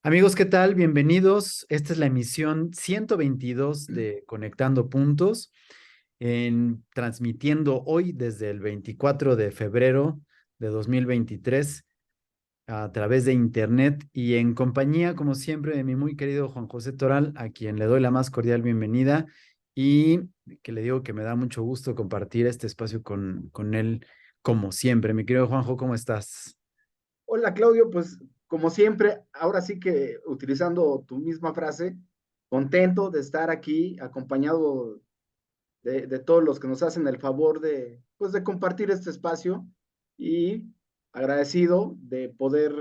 Amigos, ¿qué tal? Bienvenidos. Esta es la emisión 122 de Conectando Puntos, transmitiendo hoy desde el 24 de febrero de 2023 a través de internet y en compañía, como siempre, de mi muy querido Juan José Toral, a quien le doy la más cordial bienvenida y que le digo que me da mucho gusto compartir este espacio con él, como siempre. Mi querido Juanjo, ¿cómo estás? Hola Claudio, pues como siempre, ahora sí que utilizando tu misma frase, contento de estar aquí acompañado de todos los que nos hacen el favor pues, de compartir este espacio y agradecido de poder,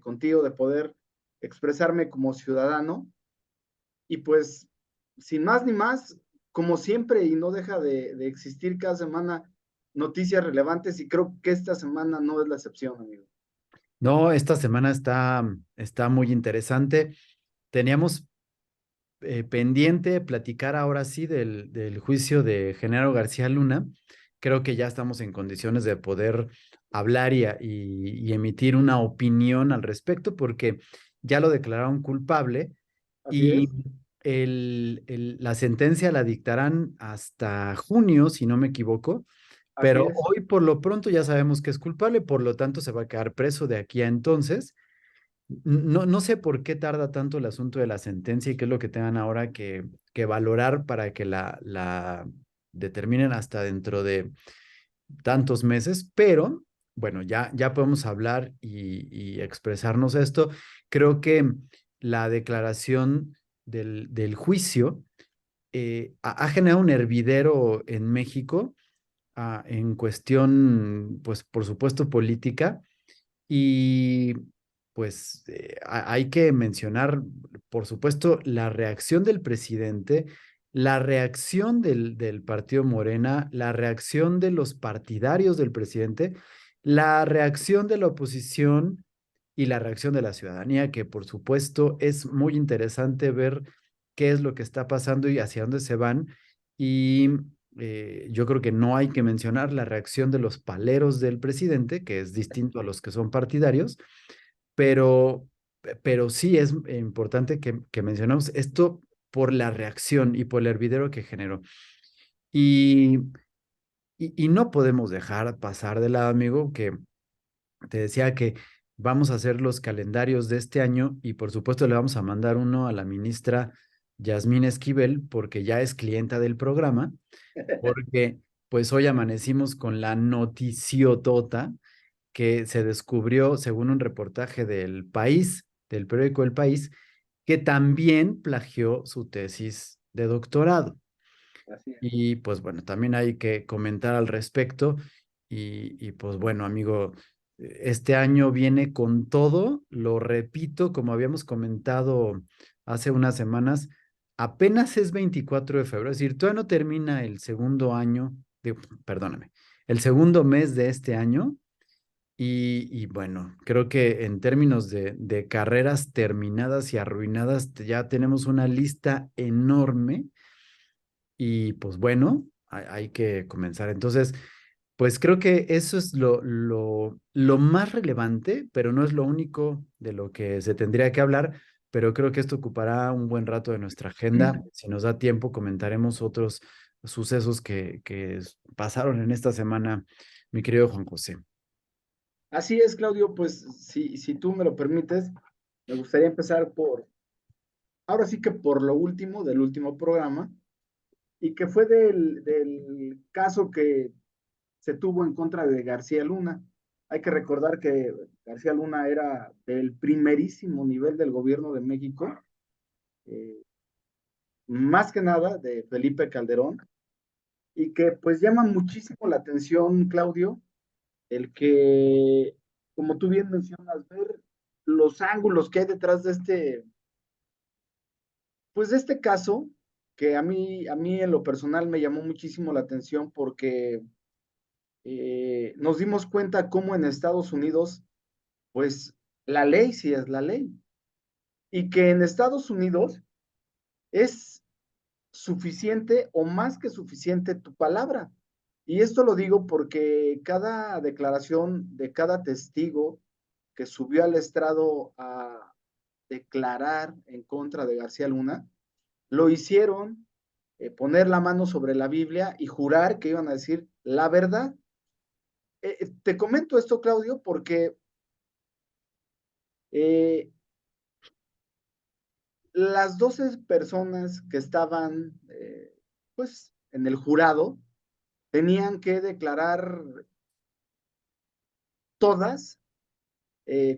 contigo, de poder expresarme como ciudadano y pues sin más ni más, como siempre y no deja de existir cada semana noticias relevantes y creo que esta semana no es la excepción, amigo. No, esta semana está muy interesante. Teníamos pendiente platicar ahora sí del juicio de Genaro García Luna. Creo que ya estamos en condiciones de poder hablar y emitir una opinión al respecto porque ya lo declararon culpable Así y es, la sentencia la dictarán hasta junio, si no me equivoco. así Pero es. hoy por lo pronto ya sabemos que es culpable, por lo tanto se va a quedar preso de aquí a entonces. No sé por qué tarda tanto el asunto de la sentencia y qué es lo que tengan ahora que valorar para que la determinen hasta dentro de tantos meses, pero bueno, ya podemos hablar y expresarnos esto. Creo que la declaración del juicio ha generado un hervidero en México en cuestión, pues por supuesto, política y pues hay que mencionar, por supuesto, la reacción del presidente, la reacción del partido Morena, la reacción de los partidarios del presidente, la reacción de la oposición y la reacción de la ciudadanía, que por supuesto es muy interesante ver qué es lo que está pasando y hacia dónde se van. Y yo creo que no hay que mencionar la reacción de los paleros del presidente, que es distinto a los que son partidarios, pero, pero sí es importante que mencionemos esto por la reacción y por el hervidero que generó. Y, y no podemos dejar pasar de lado, amigo, que te decía que vamos a hacer los calendarios de este año y por supuesto le vamos a mandar uno a la ministra Yasmín Esquivel porque ya es clienta del programa porque pues hoy amanecimos con la noticiotota que se descubrió, según un reportaje del País, del periódico El País, que también plagió su tesis de doctorado. Así es. Y pues bueno, también hay que comentar al respecto. Y pues bueno, amigo, este año viene con todo, lo repito, como habíamos comentado hace unas semanas, apenas es 24 de febrero, es decir, todavía no termina el segundo año, perdóname, el segundo mes de este año. Y bueno, creo que en términos de carreras terminadas y arruinadas, ya tenemos una lista enorme y pues bueno, hay que comenzar. Entonces, pues creo que eso es lo más relevante, pero no es lo único de lo que se tendría que hablar, pero creo que esto ocupará un buen rato de nuestra agenda. Si nos da tiempo, comentaremos otros sucesos que pasaron en esta semana, mi querido Juan José. Así es, Claudio, pues si tú me lo permites, me gustaría empezar ahora sí que por lo último, del último programa, y que fue del caso que se tuvo en contra de García Luna. Hay que recordar que García Luna era del primerísimo nivel del gobierno de México, eh, más que nada de Felipe Calderón, y que pues llama muchísimo la atención, Claudio, el que, como tú bien mencionas, ver los ángulos que hay detrás de pues de este caso, que a mí en lo personal me llamó muchísimo la atención porque nos dimos cuenta cómo en Estados Unidos, pues la ley sí es la ley, y que en Estados Unidos es suficiente o más que suficiente tu palabra. Y esto lo digo porque cada declaración de cada testigo que subió al estrado declarar en contra de García Luna, lo hicieron poner la mano sobre la Biblia y jurar que iban a decir la verdad. Te comento esto, Claudio, porque eh, las 12 personas que estaban pues en el jurado tenían que declarar todas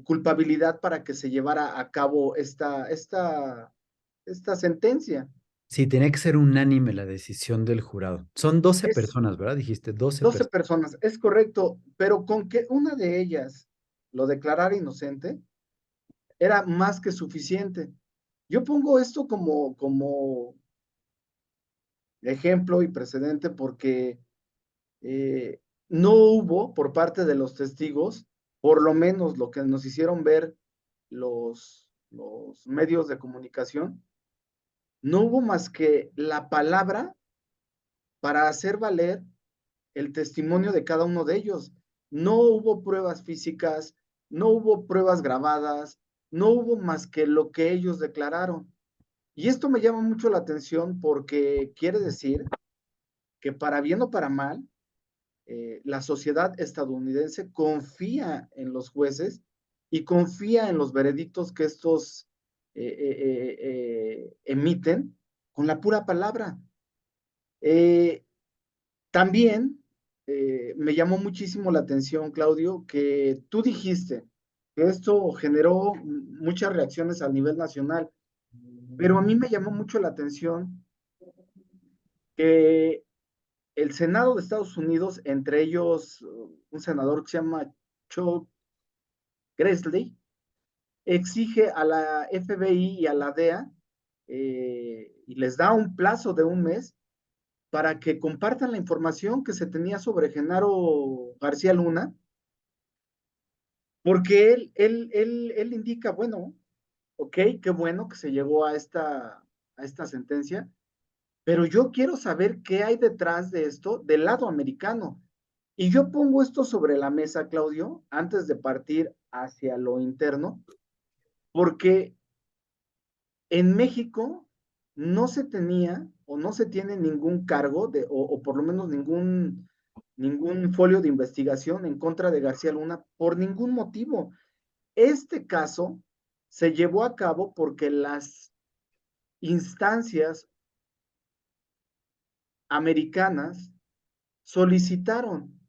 culpabilidad para que se llevara a cabo esta sentencia. Sí, tenía que ser unánime la decisión del jurado. Son 12 Es personas, ¿verdad? Dijiste 12 12 personas. personas, es correcto, pero con que una de ellas lo declarara inocente era más que suficiente. Yo pongo esto como ejemplo y precedente porque eh, no hubo por parte de los testigos, por lo menos lo que nos hicieron ver los medios de comunicación, no hubo más que la palabra para hacer valer el testimonio de cada uno de ellos. No hubo pruebas físicas, no hubo pruebas grabadas, no hubo más que lo que ellos declararon. Y esto me llama mucho la atención porque quiere decir que para bien o para mal, la sociedad estadounidense confía en los jueces y confía en los veredictos que estos emiten con la pura palabra. Eh, También me llamó muchísimo la atención, Claudio, que tú dijiste que esto generó muchas reacciones a nivel nacional, pero a mí me llamó mucho la atención que el Senado de Estados Unidos, entre ellos un senador que se llama Chuck Grassley, exige a la FBI y a la DEA y les da un plazo de un mes para que compartan la información que se tenía sobre Genaro García Luna, porque él indica, bueno, ok, qué bueno que se llegó a esta sentencia, pero yo quiero saber qué hay detrás de esto del lado americano. Y yo pongo esto sobre la mesa, Claudio, antes de partir hacia lo interno, porque en México no se tenía o no se tiene ningún cargo o por lo menos ningún folio de investigación en contra de García Luna por ningún motivo. Este caso se llevó a cabo porque las instancias americanas solicitaron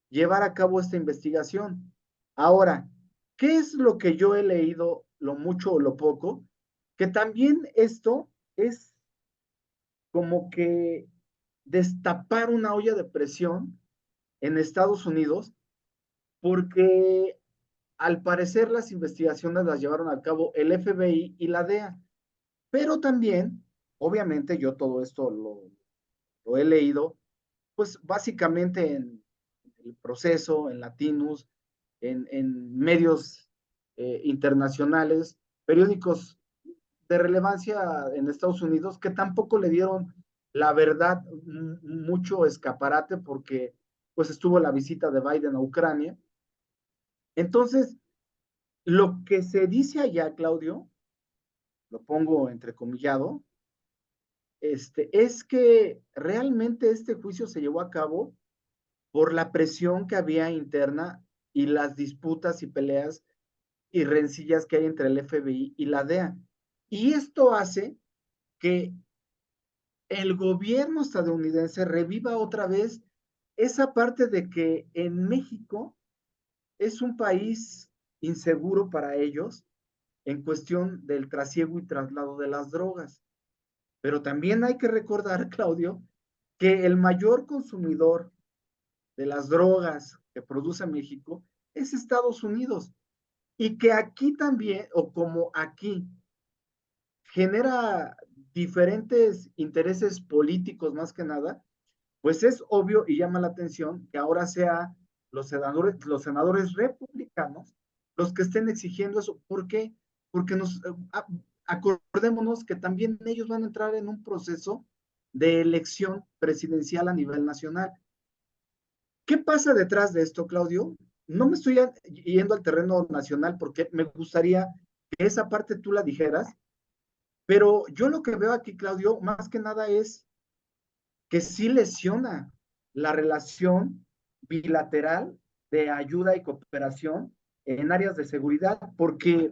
llevar a cabo esta investigación. Ahora, ¿qué es lo que yo he leído, lo mucho o lo poco? Que también esto es como que destapar una olla de presión en Estados Unidos, porque al parecer las investigaciones las llevaron a cabo el FBI y la DEA, pero también, obviamente yo todo esto lo he leído, pues básicamente en el proceso, en Latinus, en medios internacionales, periódicos de relevancia en Estados Unidos, que tampoco le dieron la verdad mucho escaparate porque pues estuvo la visita de Biden a Ucrania. Entonces, lo que se dice allá, Claudio, lo pongo entrecomillado, es que realmente este juicio se llevó a cabo por la presión que había interna y las disputas y peleas y rencillas que hay entre el FBI y la DEA. Y esto hace que el gobierno estadounidense reviva otra vez esa parte de que en México es un país inseguro para ellos en cuestión del trasiego y traslado de las drogas. Pero también hay que recordar, Claudio, que el mayor consumidor de las drogas que produce México es Estados Unidos. Y que aquí también, o como aquí, genera diferentes intereses políticos más que nada, pues es obvio y llama la atención que ahora sea los senadores republicanos los que estén exigiendo eso. ¿Por qué? Porque acordémonos que también ellos van a entrar en un proceso de elección presidencial a nivel nacional. ¿Qué pasa detrás de esto, Claudio? No me estoy yendo al terreno nacional porque me gustaría que esa parte tú la dijeras, pero yo lo que veo aquí, Claudio, más que nada es que sí lesiona la relación bilateral de ayuda y cooperación en áreas de seguridad, porque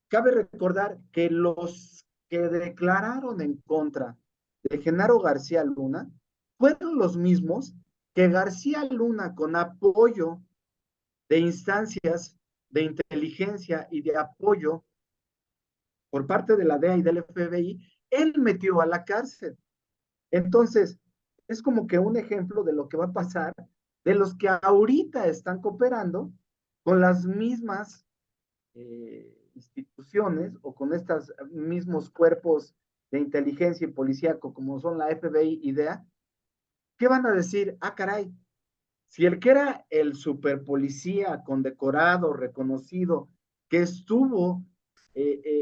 cabe recordar que los que declararon en contra de Genaro García Luna fueron los mismos que García Luna, con apoyo de instancias de inteligencia y de apoyo por parte de la DEA y del FBI, él metió a la cárcel. Entonces, es como que un ejemplo de lo que va a pasar de los que ahorita están cooperando con las mismas instituciones o con estos mismos cuerpos de inteligencia y policíaco como son la FBI y DEA, ¿qué van a decir? Ah, caray, si el que era el super policía condecorado, reconocido, que estuvo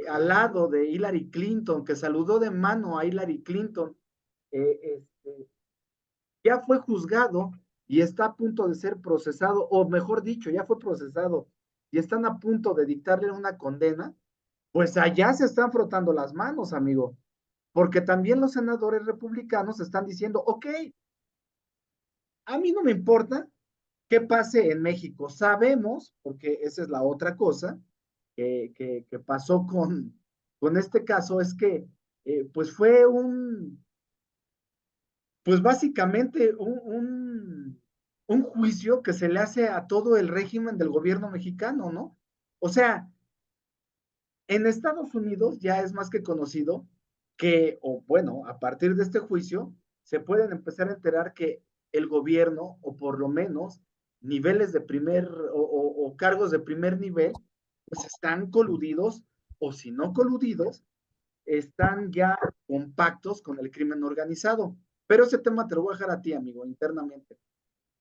al lado de Hillary Clinton, que saludó de mano a Hillary Clinton, ya fue juzgado y está a punto de ser procesado, o mejor dicho, ya fue procesado y están a punto de dictarle una condena, pues allá se están frotando las manos, amigo, porque también los senadores republicanos están diciendo, ok, a mí no me importa qué pase en México, sabemos, porque esa es la otra cosa que pasó con este caso, es que pues fue pues básicamente un juicio que se le hace a todo el régimen del gobierno mexicano, ¿no? O sea, en Estados Unidos ya es más que conocido que, o bueno, a partir de este juicio, se pueden empezar a enterar que el gobierno, o por lo menos niveles de primer o cargos de primer nivel, pues están coludidos, o si no coludidos, están ya compactos con el crimen organizado. Pero ese tema te lo voy a dejar a ti, amigo, internamente.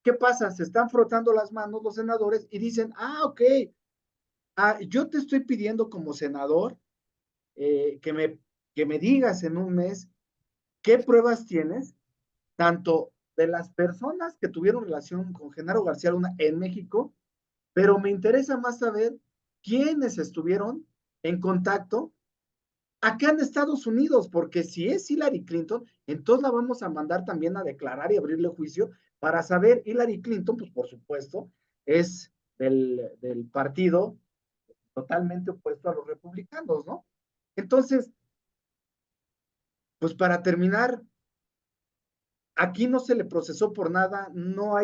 ¿Qué pasa? Se están frotando las manos los senadores y dicen, ah, ok, yo te estoy pidiendo como senador eh, que, me, que me digas en un mes qué pruebas tienes, tanto de las personas que tuvieron relación con Genaro García Luna en México, pero me interesa más saber quiénes estuvieron en contacto acá en Estados Unidos, porque si es Hillary Clinton, entonces la vamos a mandar también a declarar y abrirle juicio para saber, Hillary Clinton, pues por supuesto, es del partido totalmente opuesto a los republicanos, ¿no? Entonces, pues para terminar, aquí no se le procesó por nada, no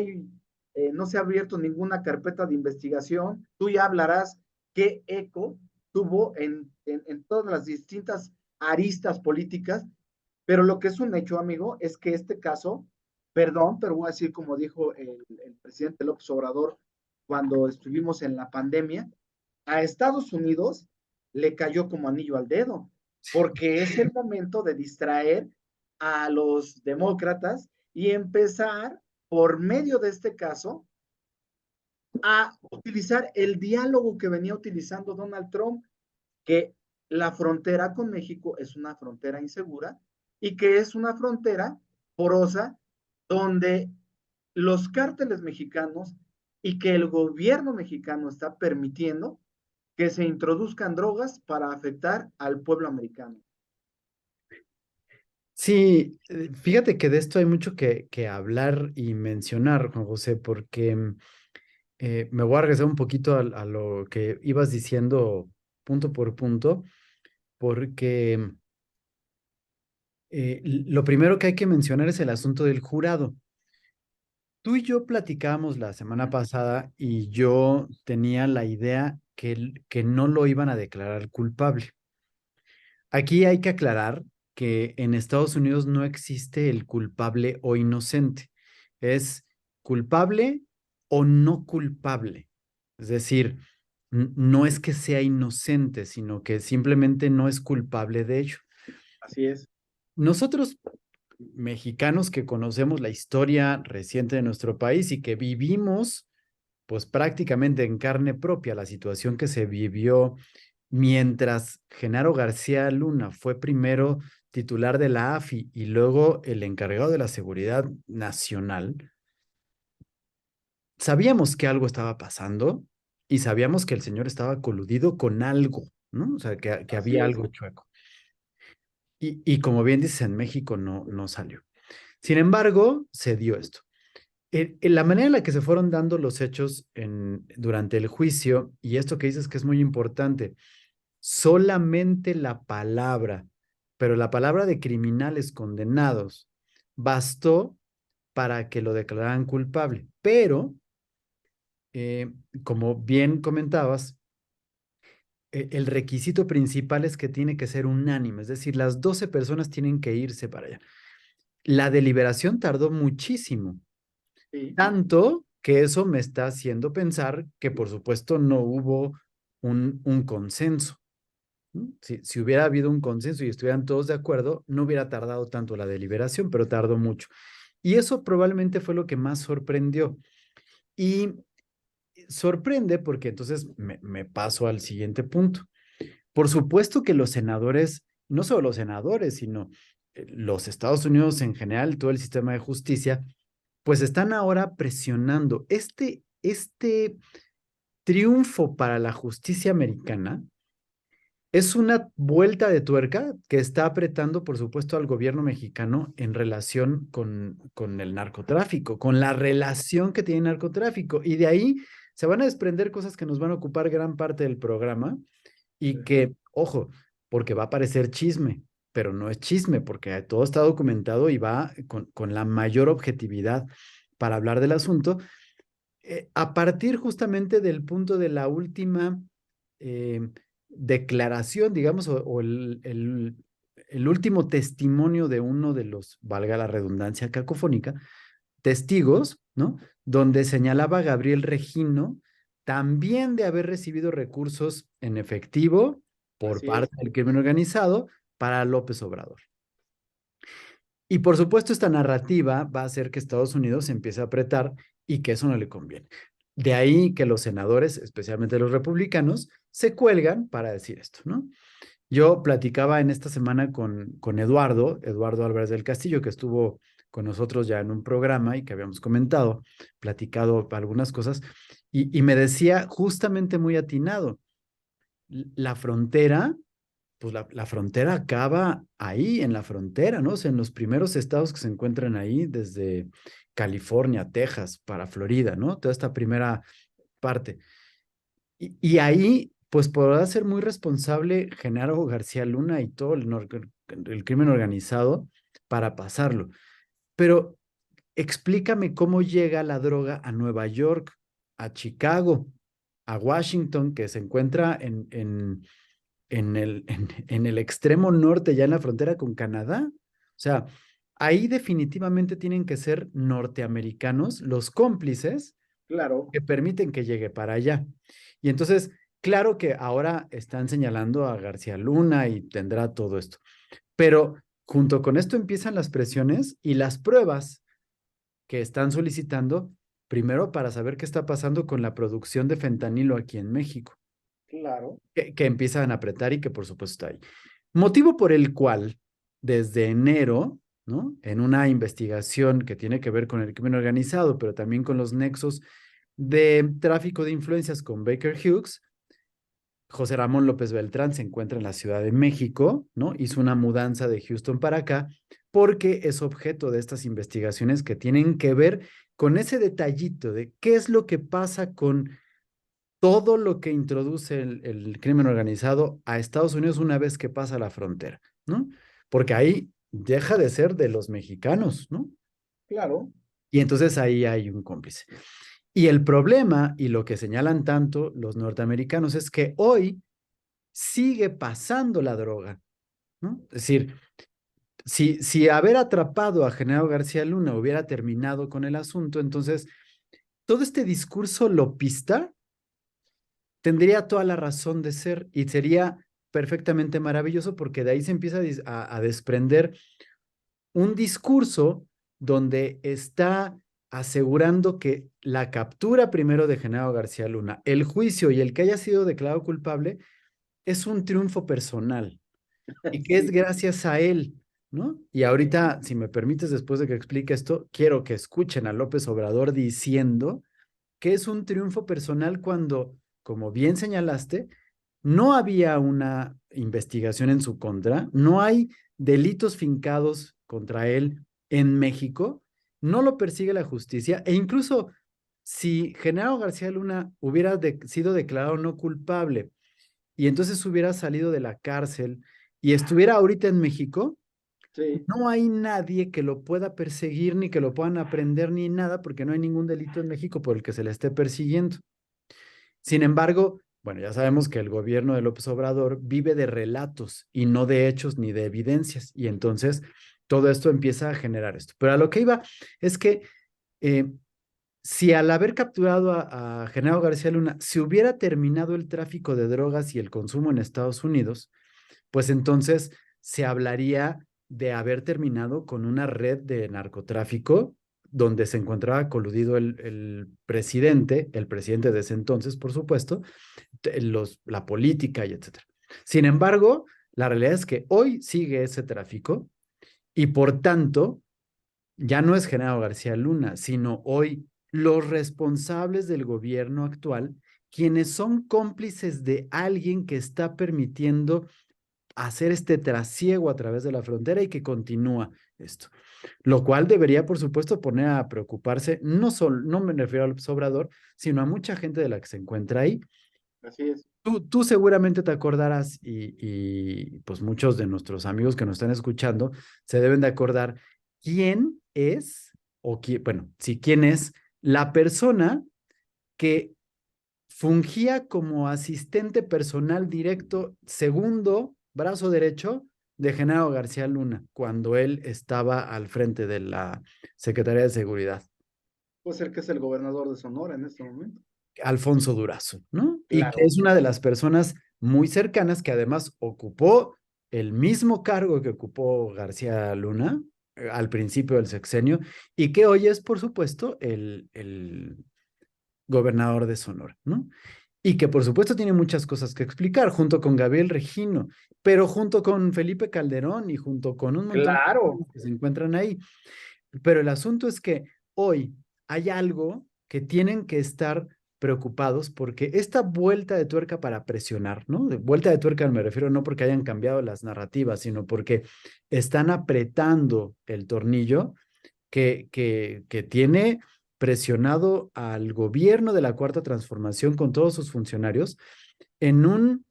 se ha abierto ninguna carpeta de investigación. Tú ya hablarás qué eco tuvo en todas las distintas aristas políticas, pero lo que es un hecho, amigo, es que este caso, perdón, pero voy a decir como dijo el presidente López Obrador cuando estuvimos en la pandemia, a Estados Unidos le cayó como anillo al dedo, porque es el momento de distraer a los demócratas y empezar, por medio de este caso, a utilizar el diálogo que venía utilizando Donald Trump, que la frontera con México es una frontera insegura y que es una frontera porosa donde los cárteles mexicanos y que el gobierno mexicano está permitiendo que se introduzcan drogas para afectar al pueblo americano. Sí, fíjate que de esto hay mucho que hablar y mencionar, Juan José, porque me voy a regresar un poquito a lo que ibas diciendo punto por punto, porque lo primero que hay que mencionar es el asunto del jurado. Tú y yo platicábamos la semana pasada y yo tenía la idea que no lo iban a declarar culpable. Aquí hay que aclarar que en Estados Unidos no existe el culpable o inocente. Es culpable o no culpable. Es decir, no es que sea inocente, sino que simplemente no es culpable de ello. Así es. Nosotros, mexicanos que conocemos la historia reciente de nuestro país y que vivimos, pues prácticamente en carne propia, la situación que se vivió mientras Genaro García Luna fue primero titular de la AFI y luego el encargado de la seguridad nacional, sabíamos que algo estaba pasando y sabíamos que el señor estaba coludido con algo. ¿no? O sea, que Así había es. algo chueco. Y como bien dices, en México no salió. Sin embargo, se dio esto. En la manera en la que se fueron dando los hechos durante el juicio, y esto que dices que es muy importante, solamente la palabra, pero la palabra de criminales condenados, bastó para que lo declararan culpable. Pero, eh, como bien comentabas, el requisito principal es que tiene que ser unánime, es decir, las 12 personas tienen que irse para allá. La deliberación tardó muchísimo, Sí, tanto que eso me está haciendo pensar que por supuesto no hubo un consenso. ¿No? Si hubiera habido un consenso y estuvieran todos de acuerdo, no hubiera tardado tanto la deliberación, pero tardó mucho. Y eso probablemente fue lo que más sorprendió. Y sorprende porque entonces me paso al siguiente punto. Por supuesto que los senadores, no solo los senadores, sino los Estados Unidos en general, todo el sistema de justicia, pues están ahora presionando. Este triunfo para la justicia americana es una vuelta de tuerca que está apretando, por supuesto, al gobierno mexicano en relación con el narcotráfico, con la relación que tiene el narcotráfico. Y de ahí se van a desprender cosas que nos van a ocupar gran parte del programa y ujú, que, ojo, porque va a parecer chisme, pero no es chisme, porque todo está documentado y va con la mayor objetividad para hablar del asunto, a partir justamente del punto de la última eh, declaración, digamos, o el último testimonio de uno de los, valga la redundancia cacofónica, testigos, ¿no? Donde señalaba a Gabriel Regino también de haber recibido recursos en efectivo por así es. parte del crimen organizado para López Obrador. Y por supuesto, esta narrativa va a hacer que Estados Unidos se empiece a apretar y que eso no le conviene. De ahí que los senadores, especialmente los republicanos, se cuelgan para decir esto, ¿no? Yo platicaba en esta semana con Eduardo Álvarez del Castillo, que estuvo con nosotros ya en un programa y que habíamos comentado, platicado algunas cosas, y me decía justamente muy atinado, la frontera pues la frontera acaba ahí, en la frontera, ¿no? O sea, en los primeros estados que se encuentran ahí, desde California, Texas, para Florida, ¿no? Toda esta primera parte. Y ahí, pues podrá ser muy responsable Genaro García Luna y todo el crimen organizado para pasarlo. Pero explícame cómo llega la droga a Nueva York, a Chicago, a Washington, que se encuentra en el extremo norte, ya en la frontera con Canadá. O sea, ahí definitivamente tienen que ser norteamericanos los cómplices Claro, que permiten que llegue para allá. Y entonces, claro que ahora están señalando a García Luna y tendrá todo esto, pero junto con esto empiezan las presiones y las pruebas que están solicitando, primero para saber qué está pasando con la producción de fentanilo aquí en México, claro, que empiezan a apretar y que por supuesto está ahí. Motivo por el cual, desde enero, ¿no? En una investigación que tiene que ver con el crimen organizado, pero también con los nexos de tráfico de influencias con Baker Hughes, José Ramón López Beltrán se encuentra en la Ciudad de México, ¿no? Hizo una mudanza de Houston para acá porque es objeto de estas investigaciones que tienen que ver con ese detallito de qué es lo que pasa con todo lo que introduce el crimen organizado a Estados Unidos una vez que pasa la frontera, ¿no? Porque ahí deja de ser de los mexicanos, ¿no? claro, Y entonces ahí hay un cómplice. Y el problema, y lo que señalan tanto los norteamericanos, es que hoy sigue pasando la droga, ¿no? Es decir, si haber atrapado a Genaro García Luna hubiera terminado con el asunto, entonces todo este discurso lopista tendría toda la razón de ser y sería perfectamente maravilloso porque de ahí se empieza a desprender un discurso donde está asegurando que la captura primero de Genaro García Luna, el juicio y el que haya sido declarado culpable es un triunfo personal y que es sí, gracias a él, ¿no? Y ahorita, si me permites, después de que explique esto, quiero que escuchen a López Obrador diciendo que es un triunfo personal cuando, como bien señalaste, no había una investigación en su contra, no hay delitos fincados contra él en México, no lo persigue la justicia e incluso si Genaro García Luna hubiera sido declarado no culpable y entonces hubiera salido de la cárcel y estuviera ahorita en México, Sí, no hay nadie que lo pueda perseguir ni que lo puedan aprender ni nada porque no hay ningún delito en México por el que se le esté persiguiendo. Sin embargo, bueno, ya sabemos que el gobierno de López Obrador vive de relatos y no de hechos ni de evidencias. Y entonces todo esto empieza a generar esto. Pero a lo que iba es que eh, si al haber capturado a Genaro García Luna se hubiera terminado el tráfico de drogas y el consumo en Estados Unidos, pues entonces se hablaría de haber terminado con una red de narcotráfico donde se encontraba coludido el presidente de ese entonces, por supuesto, la política y etcétera. Sin embargo, la realidad es que hoy sigue ese tráfico y por tanto ya no es Genaro García Luna, sino hoy los responsables del gobierno actual, quienes son cómplices de alguien que está permitiendo hacer este trasiego a través de la frontera y que continúa esto. Lo cual debería, por supuesto, poner a preocuparse, no solo, no me refiero al Obrador, sino a mucha gente de la que se encuentra ahí. así es. Tú seguramente te acordarás pues muchos de nuestros amigos que nos están escuchando se deben de acordar quién es, bueno, sí, quién es la persona que fungía como asistente personal directo, segundo brazo derecho de Genaro García Luna, cuando él estaba al frente de la Secretaría de Seguridad. Puede ser que es el gobernador de Sonora en este momento. Alfonso Durazo, ¿no? Y que Claro, es una de las personas muy cercanas que además ocupó el mismo cargo que ocupó García Luna al principio del sexenio y que hoy es, por supuesto, el gobernador de Sonora, ¿no? Y que por supuesto tiene muchas cosas que explicar, junto con Gabriel Regino, pero junto con Felipe Calderón y junto con un montón de claro, personas que se encuentran ahí. Pero el asunto es que hoy hay algo que tienen que estar preocupados porque esta vuelta de tuerca para presionar, ¿no? De vuelta de tuerca me refiero no porque hayan cambiado las narrativas, sino porque están apretando el tornillo que tiene presionado al gobierno de la Cuarta Transformación con todos sus funcionarios en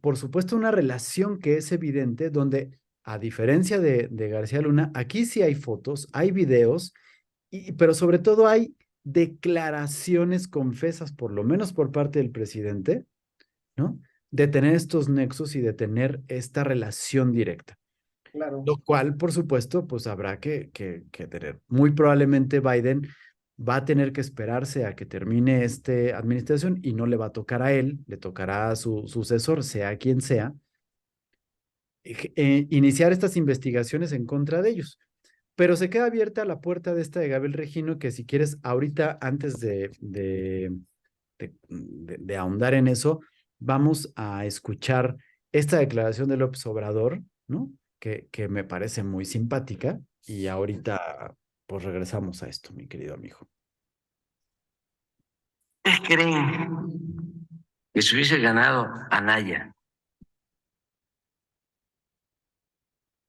por supuesto, una relación que es evidente donde, a diferencia de García Luna, aquí sí hay fotos, hay videos, pero sobre todo hay declaraciones confesas, por lo menos por parte del presidente, ¿no? De tener estos nexos y de tener esta relación directa. claro. Lo cual, por supuesto, pues habrá que tener. Muy probablemente Biden va a tener que esperarse a que termine esta administración y no le va a tocar a él, le tocará a su sucesor, sea quien sea, iniciar estas investigaciones en contra de ellos. Pero se queda abierta la puerta de esta de Gabriel Regino, que si quieres, ahorita, antes de ahondar en eso, vamos a escuchar esta declaración de López Obrador, ¿no? Que me parece muy simpática y ahorita pues regresamos a esto, mi querido amigo. ¿Ustedes creen que si hubiese ganado Anaya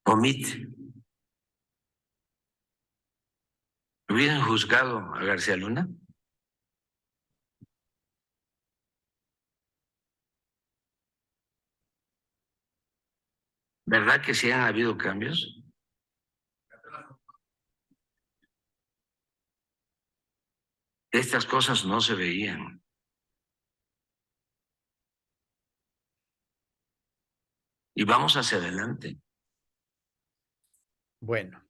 o Mit, hubieran juzgado a García Luna? ¿Verdad que sí han habido cambios? Estas cosas no se veían. Y vamos hacia adelante. Bueno,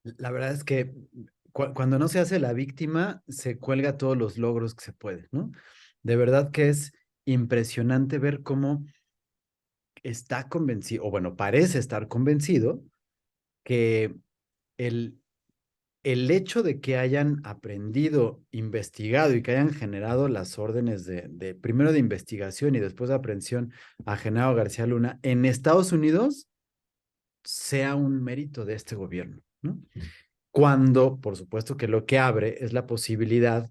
la verdad es que cuando no se hace la víctima, se cuelga todos los logros que se puede, ¿no? De verdad que es impresionante ver cómo está convencido, o bueno, parece estar convencido que el, el hecho de que hayan aprendido, investigado y que hayan generado las órdenes primero de investigación y después de aprehensión a Genaro García Luna en Estados Unidos sea un mérito de este gobierno, ¿no? Cuando, por supuesto, que lo que abre es la posibilidad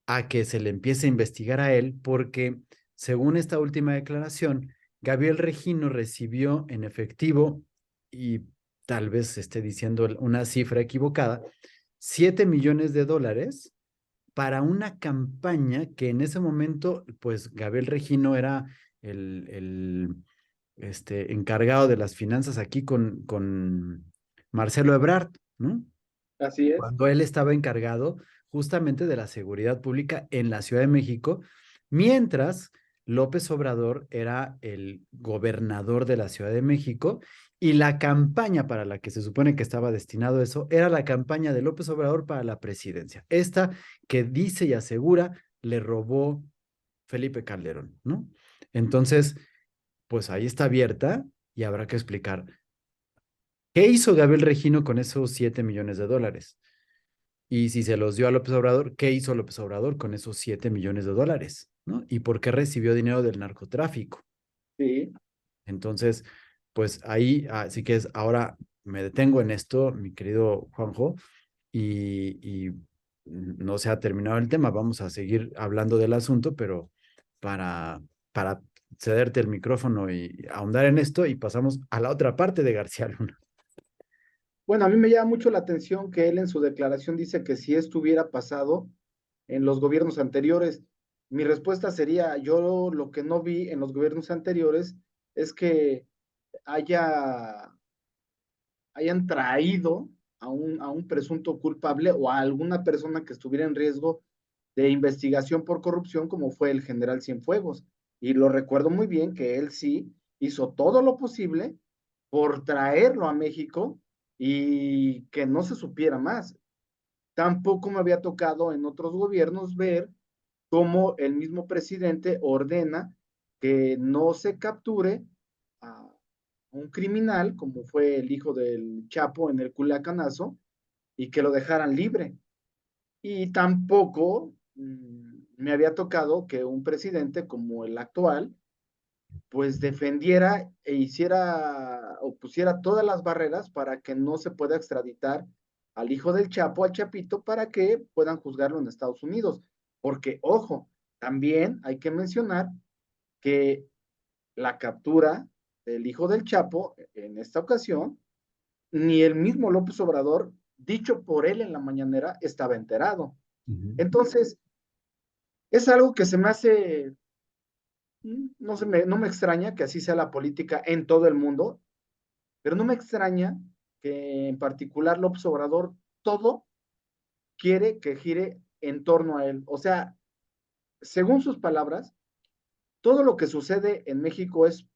a que se le empiece a investigar a él porque según esta última declaración, Gabriel Regino recibió en efectivo, y tal vez esté diciendo una cifra equivocada, 7 millones de dólares para una campaña que en ese momento, pues Gabriel Regino era el encargado de las finanzas aquí con Marcelo Ebrard, ¿no? Así es. Cuando él estaba encargado justamente de la seguridad pública en la Ciudad de México, mientras López Obrador era el gobernador de la Ciudad de México y la campaña para la que se supone que estaba destinado eso era la campaña de López Obrador para la presidencia. Esta que dice y asegura le robó Felipe Calderón, ¿no? Entonces, pues ahí está abierta y habrá que explicar qué hizo Gabriel Regino con esos 7 millones de dólares. Y si se los dio a López Obrador, ¿qué hizo López Obrador con esos 7 millones de dólares? ¿No? ¿Y por qué recibió dinero del narcotráfico? Sí. Entonces, pues ahí, así que es, ahora me detengo en esto, mi querido Juanjo, y no se ha terminado el tema, vamos a seguir hablando del asunto, pero para cederte el micrófono y ahondar en esto, y pasamos a la otra parte de García Luna. Bueno, a mí me llama mucho la atención que él en su declaración dice que si esto hubiera pasado en los gobiernos anteriores, mi respuesta sería, yo lo que no vi en los gobiernos anteriores es que haya, hayan traído a un presunto culpable o a alguna persona que estuviera en riesgo de investigación por corrupción, como fue el general Cienfuegos. Y lo recuerdo muy bien que él sí hizo todo lo posible por traerlo a México y que no se supiera más. Tampoco me había tocado en otros gobiernos ver cómo el mismo presidente ordena que no se capture a un criminal, como fue el hijo del Chapo en el Culiacanazo, y que lo dejaran libre. Y tampoco me había tocado que un presidente como el actual, pues defendiera e hiciera o pusiera todas las barreras para que no se pueda extraditar al hijo del Chapo, al Chapito, para que puedan juzgarlo en Estados Unidos. Porque, ojo, también hay que mencionar que la captura del hijo del Chapo en esta ocasión, ni el mismo López Obrador, dicho por él en la mañanera, estaba enterado. Uh -huh. Entonces, es algo que se me hace, no me extraña que así sea la política en todo el mundo, pero no me extraña que en particular López Obrador todo quiere que gire en torno a él. O sea, según sus palabras, todo lo que sucede en México es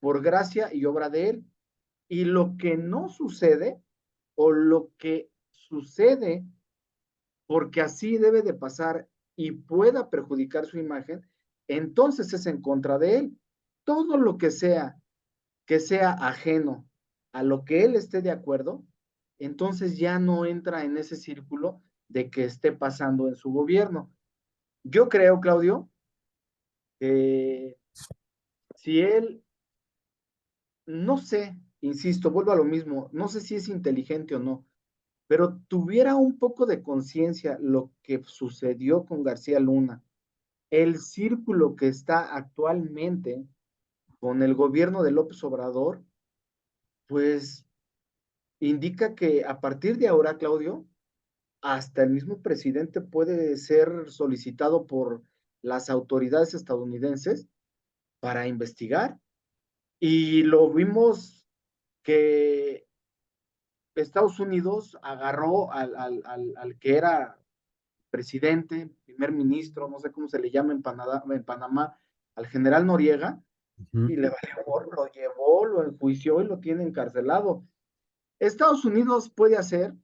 por gracia y obra de él. Y lo que no sucede o lo que sucede porque así debe de pasar y pueda perjudicar su imagen, entonces es en contra de él. Todo lo que sea ajeno a lo que él esté de acuerdo, entonces ya no entra en ese círculo de que esté pasando en su gobierno. Yo creo, Claudio, que si él, no sé, insisto, vuelvo a lo mismo, no sé si es inteligente o no, pero tuviera un poco de conciencia lo que sucedió con García Luna, el círculo que está actualmente con el gobierno de López Obrador, pues indica que a partir de ahora, Claudio, hasta el mismo presidente puede ser solicitado por las autoridades estadounidenses para investigar. Y lo vimos que Estados Unidos agarró al que era presidente, primer ministro, no sé cómo se le llama en Panamá, al general Noriega, Uh -huh. y le valió, lo llevó, lo enjuició y lo tiene encarcelado. Estados Unidos puede hacer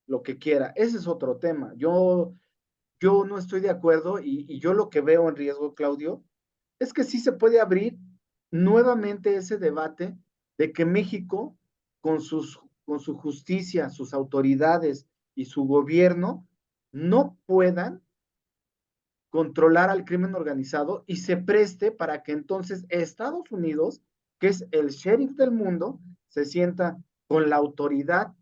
lo que quiera, ese es otro tema. Yo no estoy de acuerdo y yo lo que veo en riesgo, Claudio, es que sí se puede abrir nuevamente ese debate de que México, con su justicia, sus autoridades y su gobierno, no puedan controlar al crimen organizado y se preste para que entonces Estados Unidos, que es el sheriff del mundo, se sienta con la autoridad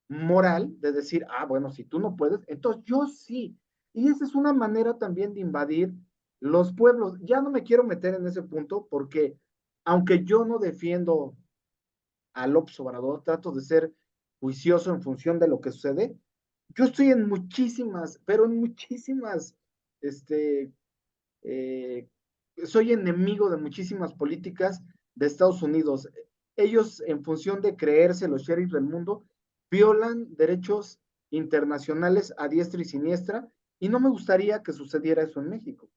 moral de decir, ah, bueno, si tú no puedes, entonces yo sí. Y esa es una manera también de invadir Los pueblos, ya no me quiero meter en ese punto porque aunque yo no defiendo a López Obrador, trato de ser juicioso en función de lo que sucede. Yo estoy en muchísimas, pero en muchísimas, este, eh, soy enemigo de muchísimas políticas de Estados Unidos. Ellos, en función de creerse los sheriffs del mundo, violan derechos internacionales a diestra y siniestra, y no me gustaría que sucediera eso en México.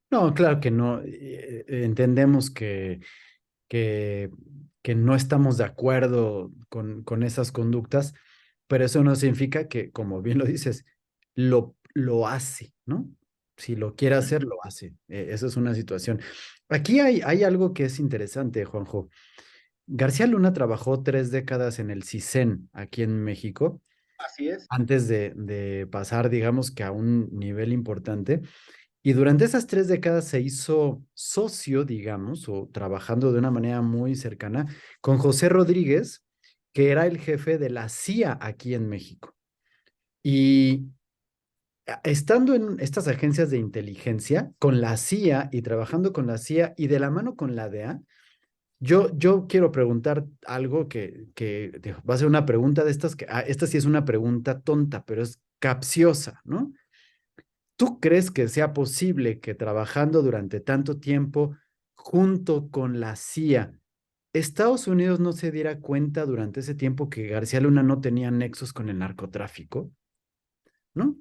No, claro que no. Entendemos que, que no estamos de acuerdo con esas conductas, pero eso no significa que, como bien lo dices, lo hace, ¿no? Si lo quiere hacer, lo hace. Esa es una situación. Aquí hay algo que es interesante, Juanjo. García Luna trabajó 3 décadas en el CISEN, aquí en México, Así es, antes de pasar, digamos que a un nivel importante. Y durante esas 3 décadas se hizo socio, digamos, o trabajando de una manera muy cercana con José Rodríguez, que era el jefe de la CIA aquí en México. Y estando en estas agencias de inteligencia, con la CIA y trabajando con la CIA y de la mano con la DEA, yo quiero preguntar algo que va a ser una pregunta de estas, esta sí es una pregunta tonta, pero es capciosa, ¿no? ¿Tú crees que sea posible que trabajando durante tanto tiempo junto con la CIA, Estados Unidos no se diera cuenta durante ese tiempo que García Luna no tenía nexos con el narcotráfico? ¿No?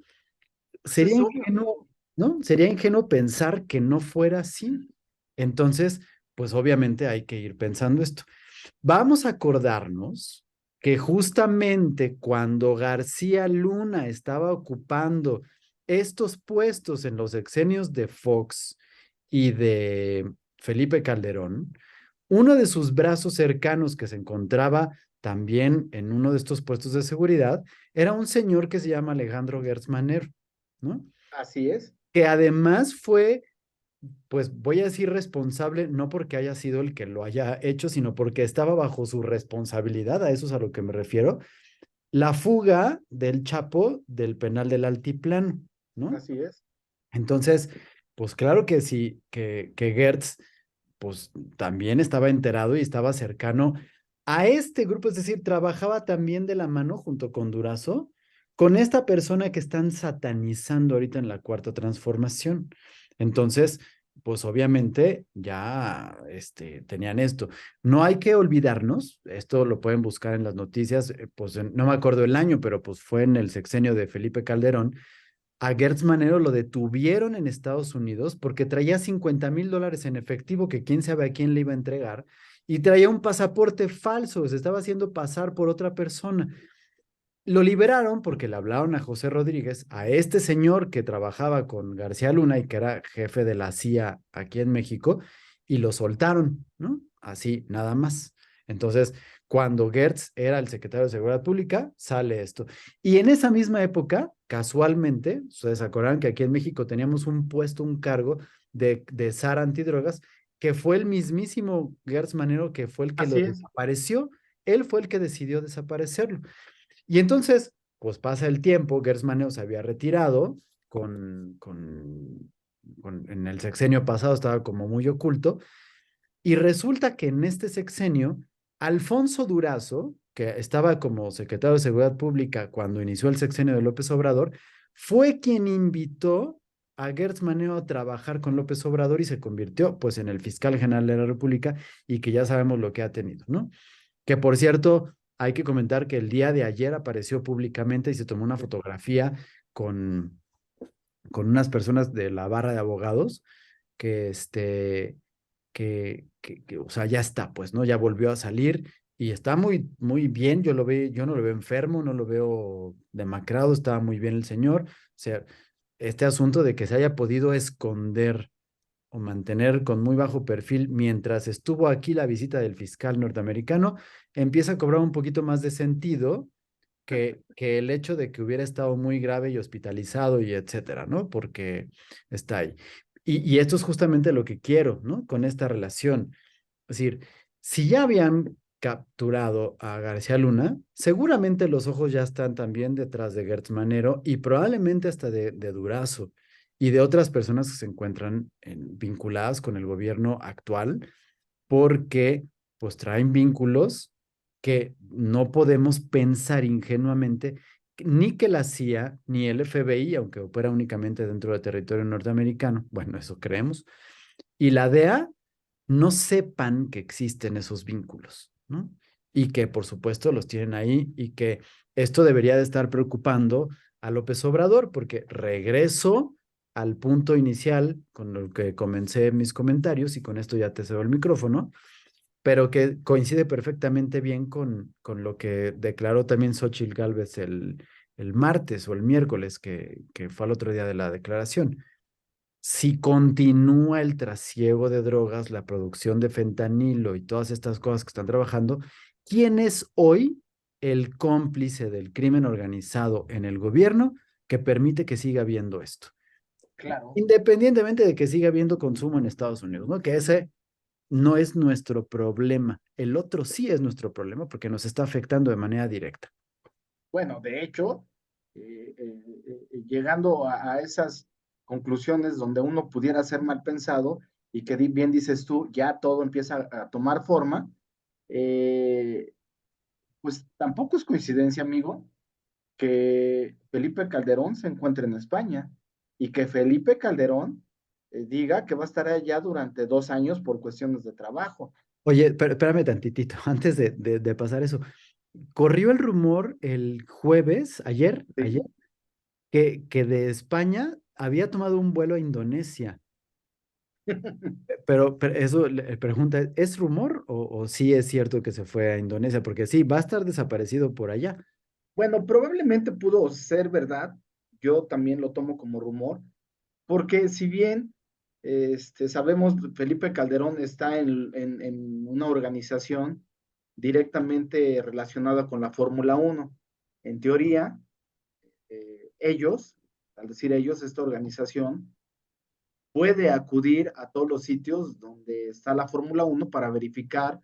pues Sería es obvio, ingenuo, ¿no? Sería ingenuo pensar que no fuera así. Entonces, pues obviamente hay que ir pensando esto. Vamos a acordarnos que justamente cuando García Luna estaba ocupando estos puestos en los sexenios de Fox y de Felipe Calderón, uno de sus brazos cercanos que se encontraba también en uno de estos puestos de seguridad era un señor que se llama Alejandro Gertz Manero, ¿no? así es, Que además fue, pues voy a decir responsable, no porque haya sido el que lo haya hecho, sino porque estaba bajo su responsabilidad, a eso es a lo que me refiero, la fuga del Chapo del penal del Altiplano, ¿no? así es. Entonces, pues claro que sí, que Gertz, pues también estaba enterado y estaba cercano a este grupo, es decir, trabajaba también de la mano junto con Durazo, con esta persona que están satanizando ahorita en la cuarta transformación. Entonces, pues obviamente ya tenían esto. No hay que olvidarnos, esto lo pueden buscar en las noticias, pues no me acuerdo el año, pero pues fue en el sexenio de Felipe Calderón. A Gertz Manero lo detuvieron en Estados Unidos porque traía $50,000 en efectivo que quién sabe a quién le iba a entregar y traía un pasaporte falso, se estaba haciendo pasar por otra persona. Lo liberaron porque le hablaron a José Rodríguez, a este señor que trabajaba con García Luna y que era jefe de la CIA aquí en México, y lo soltaron, ¿no? Así, nada más. Entonces, cuando Gertz era el secretario de Seguridad Pública, sale esto. Y en esa misma época, casualmente, ustedes acordarán que aquí en México teníamos un puesto, un cargo de SAR antidrogas, que fue el mismísimo Gertz Manero, que fue el que lo Así es. desapareció. Él fue el que decidió desaparecerlo. Y entonces, pues pasa el tiempo, Gertz Manero se había retirado en el sexenio pasado, estaba como muy oculto, y resulta que en este sexenio, Alfonso Durazo, que estaba como secretario de Seguridad Pública cuando inició el sexenio de López Obrador, fue quien invitó a Gertz Manero a trabajar con López Obrador y se convirtió pues en el fiscal general de la República y que ya sabemos lo que ha tenido, ¿no? Que por cierto, hay que comentar que el día de ayer apareció públicamente y se tomó una fotografía con, con unas personas de la barra de abogados que, o sea, ya está, pues, ¿no? Ya volvió a salir y está muy, muy bien. Yo no lo veo enfermo, no lo veo demacrado, está muy bien el señor. O sea, este asunto de que se haya podido esconder o mantener con muy bajo perfil mientras estuvo aquí la visita del fiscal norteamericano, empieza a cobrar un poquito más de sentido que el hecho de que hubiera estado muy grave y hospitalizado y etcétera, ¿no? Porque está ahí. Y esto es justamente lo que quiero, ¿no? Con esta relación. Es decir, si ya habían capturado a García Luna, seguramente los ojos ya están también detrás de Gertz Manero y probablemente hasta de Durazo. y de otras personas que se encuentran vinculadas con el gobierno actual, porque pues traen vínculos que no podemos pensar ingenuamente ni que la CIA ni el FBI, aunque opera únicamente dentro del territorio norteamericano, bueno, eso creemos, y la DEA no sepan que existen esos vínculos, ¿no? Y que por supuesto los tienen ahí y que esto debería de estar preocupando a López Obrador, porque regreso al punto inicial con el que comencé mis comentarios y con esto ya te cedo el micrófono, pero que coincide perfectamente bien con lo que declaró también Xóchitl Gálvez el martes o el miércoles, que fue el otro día de la declaración. Si continúa el trasiego de drogas, la producción de fentanilo y todas estas cosas que están trabajando, ¿quién es hoy el cómplice del crimen organizado en el gobierno que permite que siga habiendo esto? Claro. Independientemente de que siga habiendo consumo en Estados Unidos, ¿no? Que ese no es nuestro problema. El otro sí es nuestro problema porque nos está afectando de manera directa. Bueno, de hecho, llegando a esas conclusiones donde uno pudiera ser mal pensado y que bien dices tú, ya todo empieza a tomar forma, eh, pues tampoco es coincidencia, amigo, que Felipe Calderón se encuentre en España y que Felipe Calderón diga que va a estar allá durante 2 años por cuestiones de trabajo. Oye, espérame tantitito, antes de pasar eso. Corrió el rumor el jueves, ayer, Sí. que de España había tomado un vuelo a Indonesia. Pero eso, pregunta, ¿es rumor o sí es cierto que se fue a Indonesia? Porque sí, va a estar desaparecido por allá. Bueno, probablemente pudo ser verdad, yo también lo tomo como rumor, porque si bien sabemos Felipe Calderón está en una organización directamente relacionada con la Fórmula 1. En teoría, ellos, al decir ellos, esta organización puede acudir a todos los sitios donde está la Fórmula 1 para verificar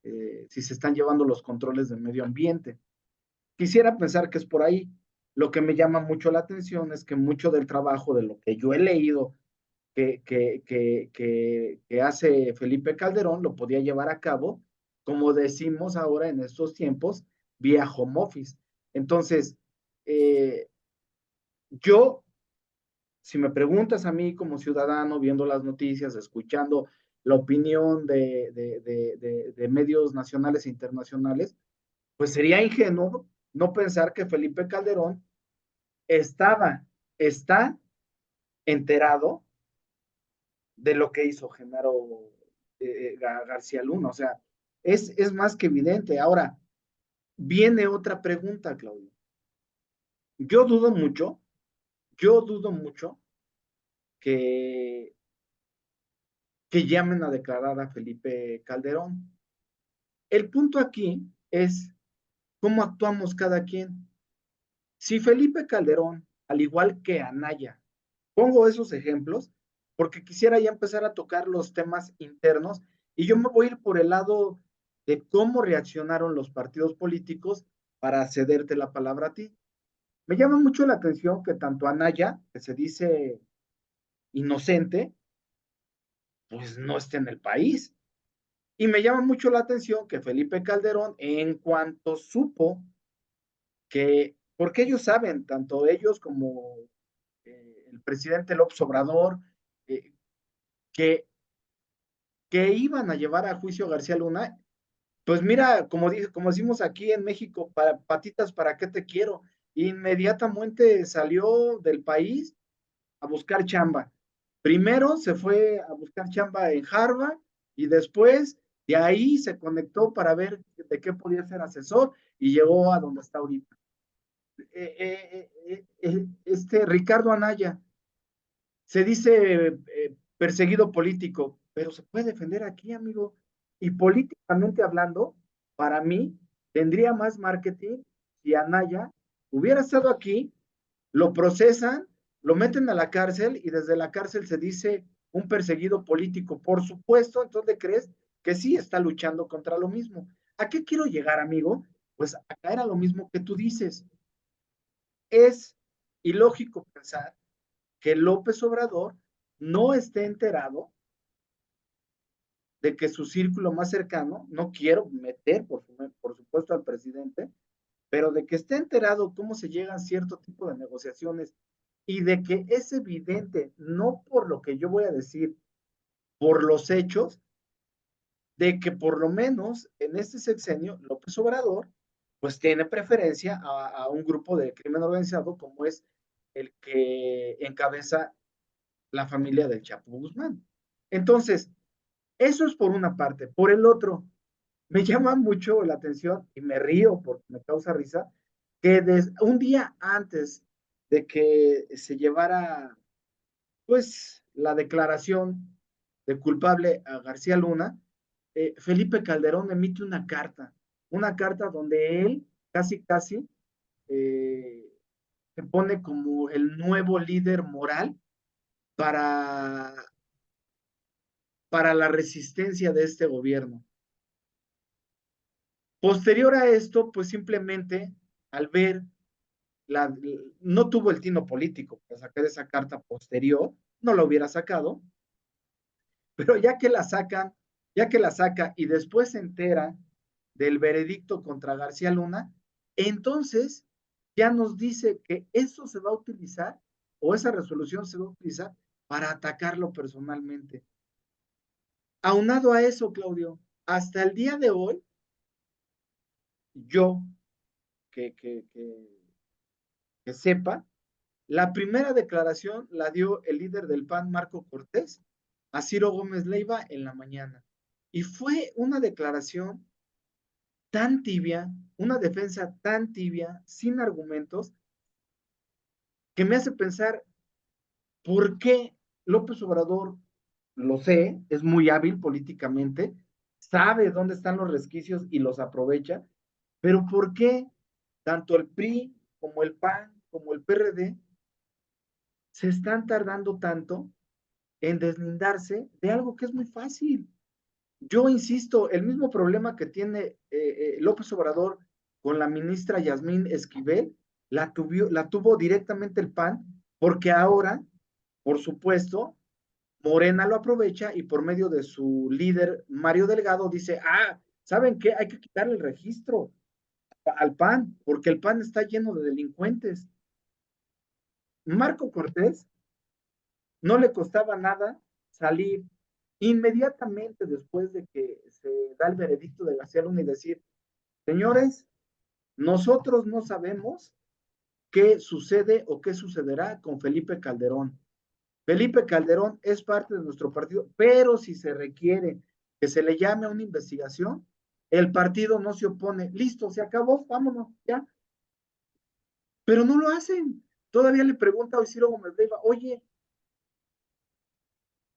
si se están llevando los controles del medio ambiente. Quisiera pensar que es por ahí. Lo que me llama mucho la atención es que mucho del trabajo de lo que yo he leído que hace Felipe Calderón lo podía llevar a cabo, como decimos ahora en estos tiempos, vía home office. Entonces, eh, yo, si me preguntas a mí como ciudadano, viendo las noticias, escuchando la opinión de medios nacionales e internacionales, pues sería ingenuo no pensar que Felipe Calderón está enterado de lo que hizo Genaro García Luna. O sea, es más que evidente. Ahora, viene otra pregunta, Claudio. Yo dudo mucho, yo dudo mucho que, que llamen a declarar a Felipe Calderón. El punto aquí es cómo actuamos cada quien. Si Felipe Calderón, al igual que Anaya, pongo esos ejemplos porque quisiera ya empezar a tocar los temas internos y yo me voy a ir por el lado de cómo reaccionaron los partidos políticos para cederte la palabra a ti. Me llama mucho la atención que tanto Anaya, que se dice inocente, pues no esté en el país. Y me llama mucho la atención que Felipe Calderón, en cuanto supo porque ellos saben, tanto ellos como el presidente López Obrador, eh, que, que iban a llevar a juicio a García Luna, pues mira, como decimos aquí en México, patitas, ¿para qué te quiero? Inmediatamente salió del país a buscar chamba. Primero se fue a buscar chamba en Harvard y después de ahí se conectó para ver de qué podía ser asesor y llegó a donde está ahorita. Ricardo Anaya se dice perseguido político, pero se puede defender aquí, amigo. Y políticamente hablando, para mí, tendría más marketing si Anaya hubiera estado aquí, lo procesan, lo meten a la cárcel y desde la cárcel se dice un perseguido político. Por supuesto, entonces crees que sí está luchando contra lo mismo. ¿A qué quiero llegar, amigo? Pues a caer a lo mismo que tú dices. Es ilógico pensar que López Obrador no esté enterado de que su círculo más cercano, no quiero meter, por supuesto, al presidente, pero de que esté enterado cómo se llegan a cierto tipo de negociaciones y de que es evidente, no por lo que yo voy a decir, por los hechos, de que por lo menos en este sexenio López Obrador pues tiene preferencia a un grupo de crimen organizado como es el que encabeza la familia del Chapo Guzmán. Entonces, eso es por una parte. Por el otro, me llama mucho la atención y me río porque me causa risa que un día antes de que se llevara pues la declaración de culpable a García Luna, Felipe Calderón emite una carta donde él casi eh, se pone como el nuevo líder moral para, para la resistencia de este gobierno. Posterior a esto, pues simplemente al ver, la, no tuvo el tino político para sacar esa carta posterior, no la hubiera sacado, pero ya que la saca y después se entera del veredicto contra García Luna, entonces ya nos dice que eso se va a utilizar o esa resolución se va a utilizar para atacarlo personalmente. Aunado a eso, Claudio, hasta el día de hoy, yo que, que, que, que sepa, la primera declaración la dio el líder del PAN, Marco Cortés, a Ciro Gómez Leiva en la mañana. Y fue una declaración tan tibia, una defensa tan tibia, sin argumentos, que me hace pensar por qué López Obrador, lo sé, es muy hábil políticamente, sabe dónde están los resquicios y los aprovecha, pero por qué tanto el PRI como el PAN como el PRD se están tardando tanto en deslindarse de algo que es muy fácil. Yo insisto, el mismo problema que tiene López Obrador con la ministra Yasmín Esquivel, la tuvo directamente el PAN, porque ahora, por supuesto, Morena lo aprovecha y por medio de su líder, Mario Delgado, dice, ¿saben qué? Hay que quitarle el registro al PAN, porque el PAN está lleno de delincuentes. Marco Cortés no le costaba nada salir inmediatamente después de que se da el veredicto de García Luna y decir, señores, nosotros no sabemos qué sucede o qué sucederá con Felipe Calderón. Felipe Calderón es parte de nuestro partido, pero si se requiere que se le llame a una investigación, el partido no se opone. Listo, se acabó, vámonos, ya. Pero no lo hacen. Todavía le pregunta a Ciro Gómez Leiva, oye,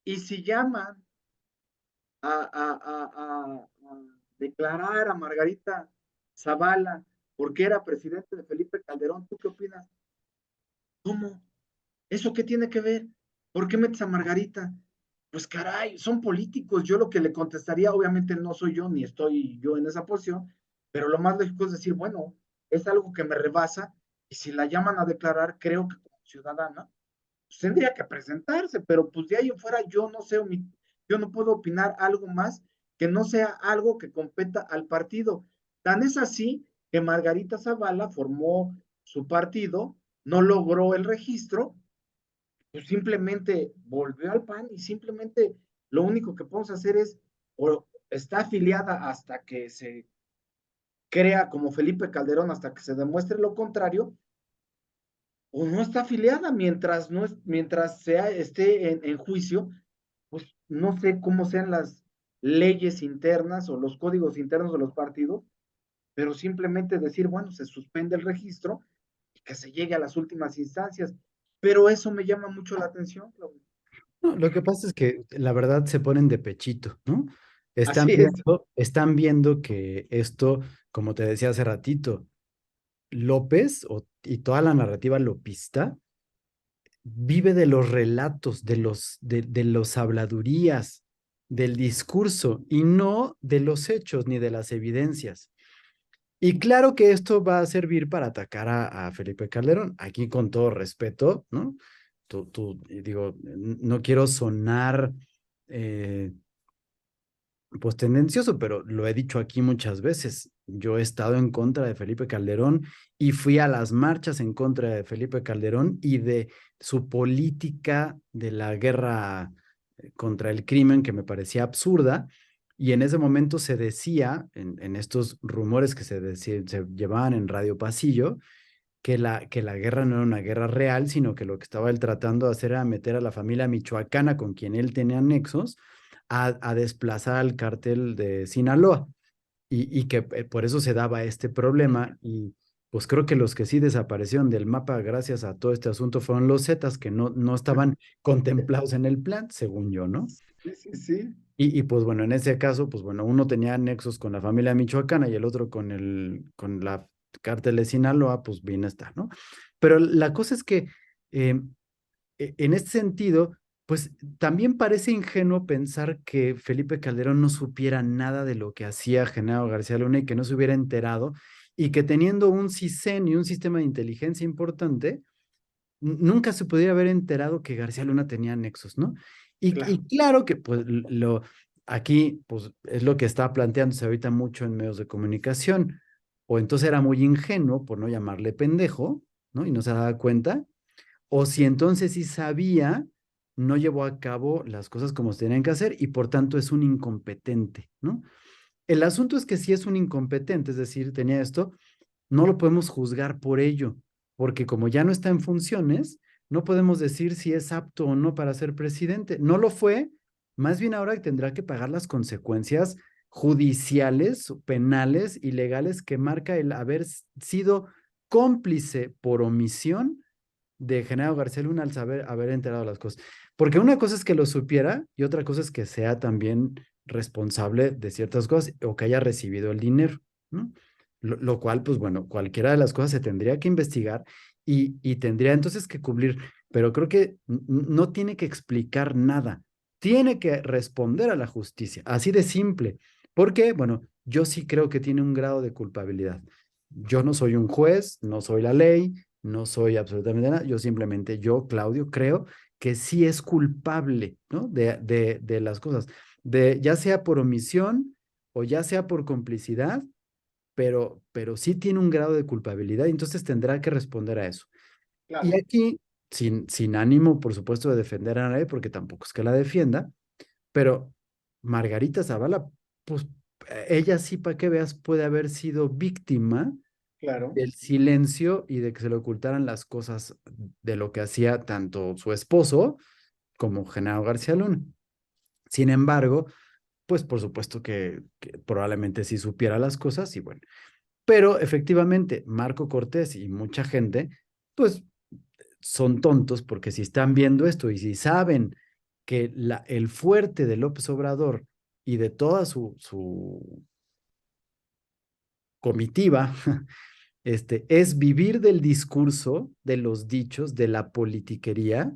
¿y si llaman a declarar a Margarita Zavala porque era presidente de Felipe Calderón? ¿Tú qué opinas? ¿Cómo? ¿Eso qué tiene que ver? ¿Por qué metes a Margarita? Pues caray, son políticos. Yo lo que le contestaría, obviamente no soy yo, ni estoy yo en esa posición, pero lo más lógico es decir, bueno, es algo que me rebasa y si la llaman a declarar, creo que como ciudadana, pues tendría que presentarse, pero pues de ahí en fuera yo no sé, yo no puedo opinar algo más que no sea algo que competa al partido. Tan es así que Margarita Zavala formó su partido, no logró el registro, pues simplemente volvió al PAN y simplemente lo único que podemos hacer es, o está afiliada hasta que se crea como Felipe Calderón, hasta que se demuestre lo contrario, o no está afiliada mientras, no es, mientras sea, esté en juicio, pues no sé cómo sean las leyes internas o los códigos internos de los partidos, pero simplemente decir, bueno, se suspende el registro y que se llegue a las últimas instancias. Pero eso me llama mucho la atención, Claudio. No, lo que pasa es que la verdad se ponen de pechito, ¿no? Así es. Están viendo que esto, como te decía hace ratito, López y toda la narrativa lopista vive de los relatos, de los habladurías, del discurso y no de los hechos ni de las evidencias. Y claro que esto va a servir para atacar a Felipe Calderón, aquí con todo respeto, ¿no? digo, no quiero sonar pues tendencioso, pero lo he dicho aquí muchas veces. Yo he estado en contra de Felipe Calderón y fui a las marchas en contra de Felipe Calderón y de su política de la guerra contra el crimen que me parecía absurda. Y en ese momento se decía, en estos rumores que se llevaban en Radio Pasillo, que la guerra no era una guerra real, sino que lo que estaba él tratando de hacer era meter a la familia michoacana con quien él tenía nexos a desplazar al cártel de Sinaloa y que por eso se daba este problema y pues creo que los que sí desaparecieron del mapa gracias a todo este asunto fueron los Zetas que no estaban contemplados en el plan, según yo, ¿no? Sí, sí, sí. Y pues bueno, en ese caso, pues bueno, uno tenía nexos con la familia michoacana y el otro con la cártel de Sinaloa, pues bien está, ¿no? Pero la cosa es que eh, en este sentido, pues también parece ingenuo pensar que Felipe Calderón no supiera nada de lo que hacía Genaro García Luna y que no se hubiera enterado y que teniendo un CISEN y un sistema de inteligencia importante, nunca se pudiera haber enterado que García Luna tenía nexos, ¿no? Claro. Y claro que pues aquí pues es lo que está planteándose ahorita mucho en medios de comunicación, o entonces era muy ingenuo, por no llamarle pendejo, ¿no? Y no se daba cuenta, o si entonces sí sabía, no llevó a cabo las cosas como se tenían que hacer y por tanto es un incompetente, ¿no? El asunto es que si es un incompetente, es decir, tenía esto, no lo podemos juzgar por ello, porque como ya no está en funciones, no podemos decir si es apto o no para ser presidente. No lo fue, más bien ahora tendrá que pagar las consecuencias judiciales, penales y legales que marca el haber sido cómplice por omisión de Genaro García Luna al saber haber enterado las cosas. Porque una cosa es que lo supiera y otra cosa es que sea también responsable de ciertas cosas o que haya recibido el dinero, ¿no? Lo cual, pues bueno, cualquiera de las cosas se tendría que investigar y tendría entonces que cubrir, pero creo que no tiene que explicar nada, tiene que responder a la justicia, así de simple, porque, bueno, yo sí creo que tiene un grado de culpabilidad. Yo no soy un juez, no soy la ley, no soy absolutamente nada, yo simplemente, yo, Claudio, creo que sí es culpable, ¿no? De las cosas, ya sea por omisión o ya sea por complicidad, pero sí tiene un grado de culpabilidad y entonces tendrá que responder a eso. Y Claro. aquí, sin ánimo, por supuesto, de defender a nadie, porque tampoco es que la defienda, pero Margarita Zavala, pues ella sí, para que veas, puede haber sido víctima Claro. del silencio y de que se le ocultaran las cosas de lo que hacía tanto su esposo como Genaro García Luna. Sin embargo, pues por supuesto que probablemente sí supiera las cosas y bueno, pero efectivamente Marco Cortés y mucha gente, pues son tontos porque si están viendo esto y si saben que el fuerte de López Obrador y de toda su comitiva es vivir del discurso, de los dichos, de la politiquería,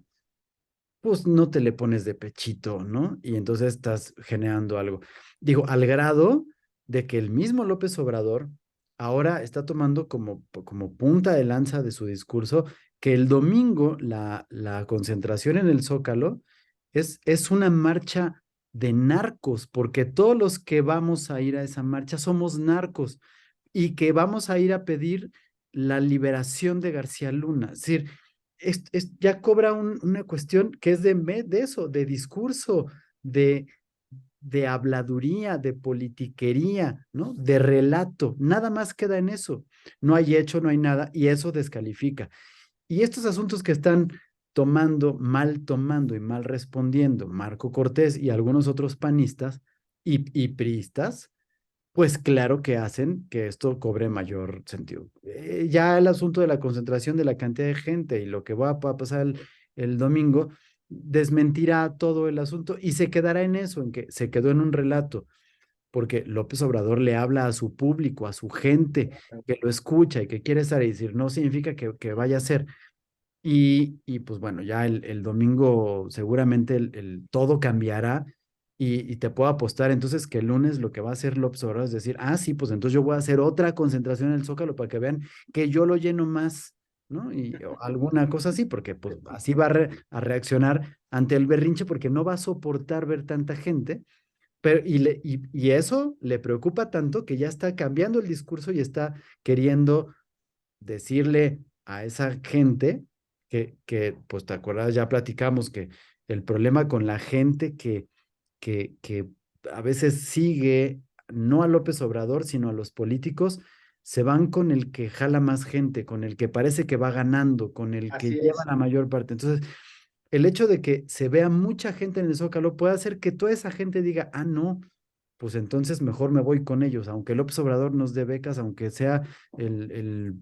pues no te le pones de pechito, ¿no? Y entonces estás generando algo. Digo, al grado de que el mismo López Obrador ahora está tomando como punta de lanza de su discurso que el domingo la concentración en el Zócalo es una marcha de narcos, porque todos los que vamos a ir a esa marcha somos narcos y que vamos a ir a pedir la liberación de García Luna. Es decir, ya cobra una cuestión que es de eso, de discurso, de, de habladuría, de politiquería, ¿no? De relato. Nada más queda en eso. No hay hecho, no hay nada, y eso descalifica. Y estos asuntos que están tomando y mal respondiendo Marco Cortés y algunos otros panistas y priistas, pues claro que hacen que esto cobre mayor sentido. Ya el asunto de la concentración de la cantidad de gente y lo que va a pasar el domingo desmentirá todo el asunto y se quedará en eso, en que se quedó en un relato, porque López Obrador le habla a su público, a su gente que lo escucha y que quiere estar y decir, no significa que vaya a ser. Y pues bueno, ya el domingo seguramente todo cambiará y te puedo apostar entonces que el lunes lo que va a hacer López Obrador es decir, ah, sí, pues entonces yo voy a hacer otra concentración en el Zócalo para que vean que yo lo lleno más. ¿no? O alguna cosa así, porque pues así va a reaccionar ante el berrinche porque no va a soportar ver tanta gente, pero y eso le preocupa tanto que ya está cambiando el discurso y está queriendo decirle a esa gente pues te acuerdas, ya platicamos que el problema con la gente que a veces sigue no a López Obrador, sino a los políticos, se van con el que jala más gente, con el que parece que va ganando, con el que Así lleva es. la mayor parte. Entonces, el hecho de que se vea mucha gente en el Zócalo puede hacer que toda esa gente diga, ah, no, pues entonces mejor me voy con ellos, aunque López Obrador nos dé becas, aunque sea el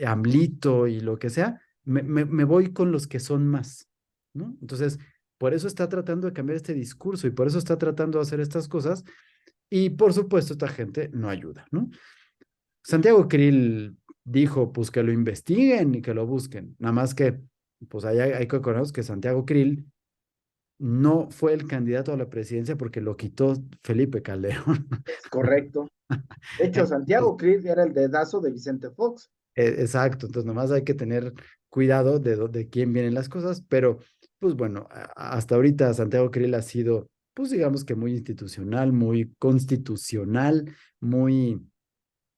AMLito y lo que sea, me voy con los que son más, ¿no? Entonces, por eso está tratando de cambiar este discurso y por eso está tratando de hacer estas cosas y por supuesto esta gente no ayuda, ¿no? Santiago Krill dijo, pues que lo investiguen y que lo busquen, nada más que, pues hay que acordarnos que Santiago Krill no fue el candidato a la presidencia porque lo quitó Felipe Calderón. Es correcto. De hecho, Santiago Krill era el dedazo de Vicente Fox. Exacto, entonces nomás hay que tener cuidado de quién vienen las cosas, pero pues bueno, hasta ahorita Santiago Krill ha sido, pues digamos que muy institucional, muy constitucional, muy,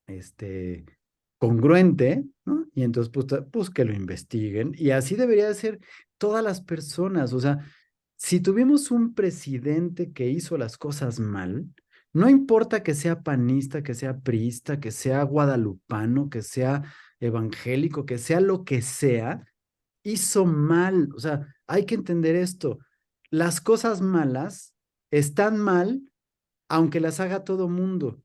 este, congruente, ¿no? Y entonces, pues, pues que lo investiguen. Y así debería de ser todas las personas. O sea, si tuvimos un presidente que hizo las cosas mal, no importa que sea panista, que sea priista, que sea guadalupano, que sea evangélico, que sea lo que sea, hizo mal. O sea, hay que entender esto. Las cosas malas están mal, aunque las haga todo mundo.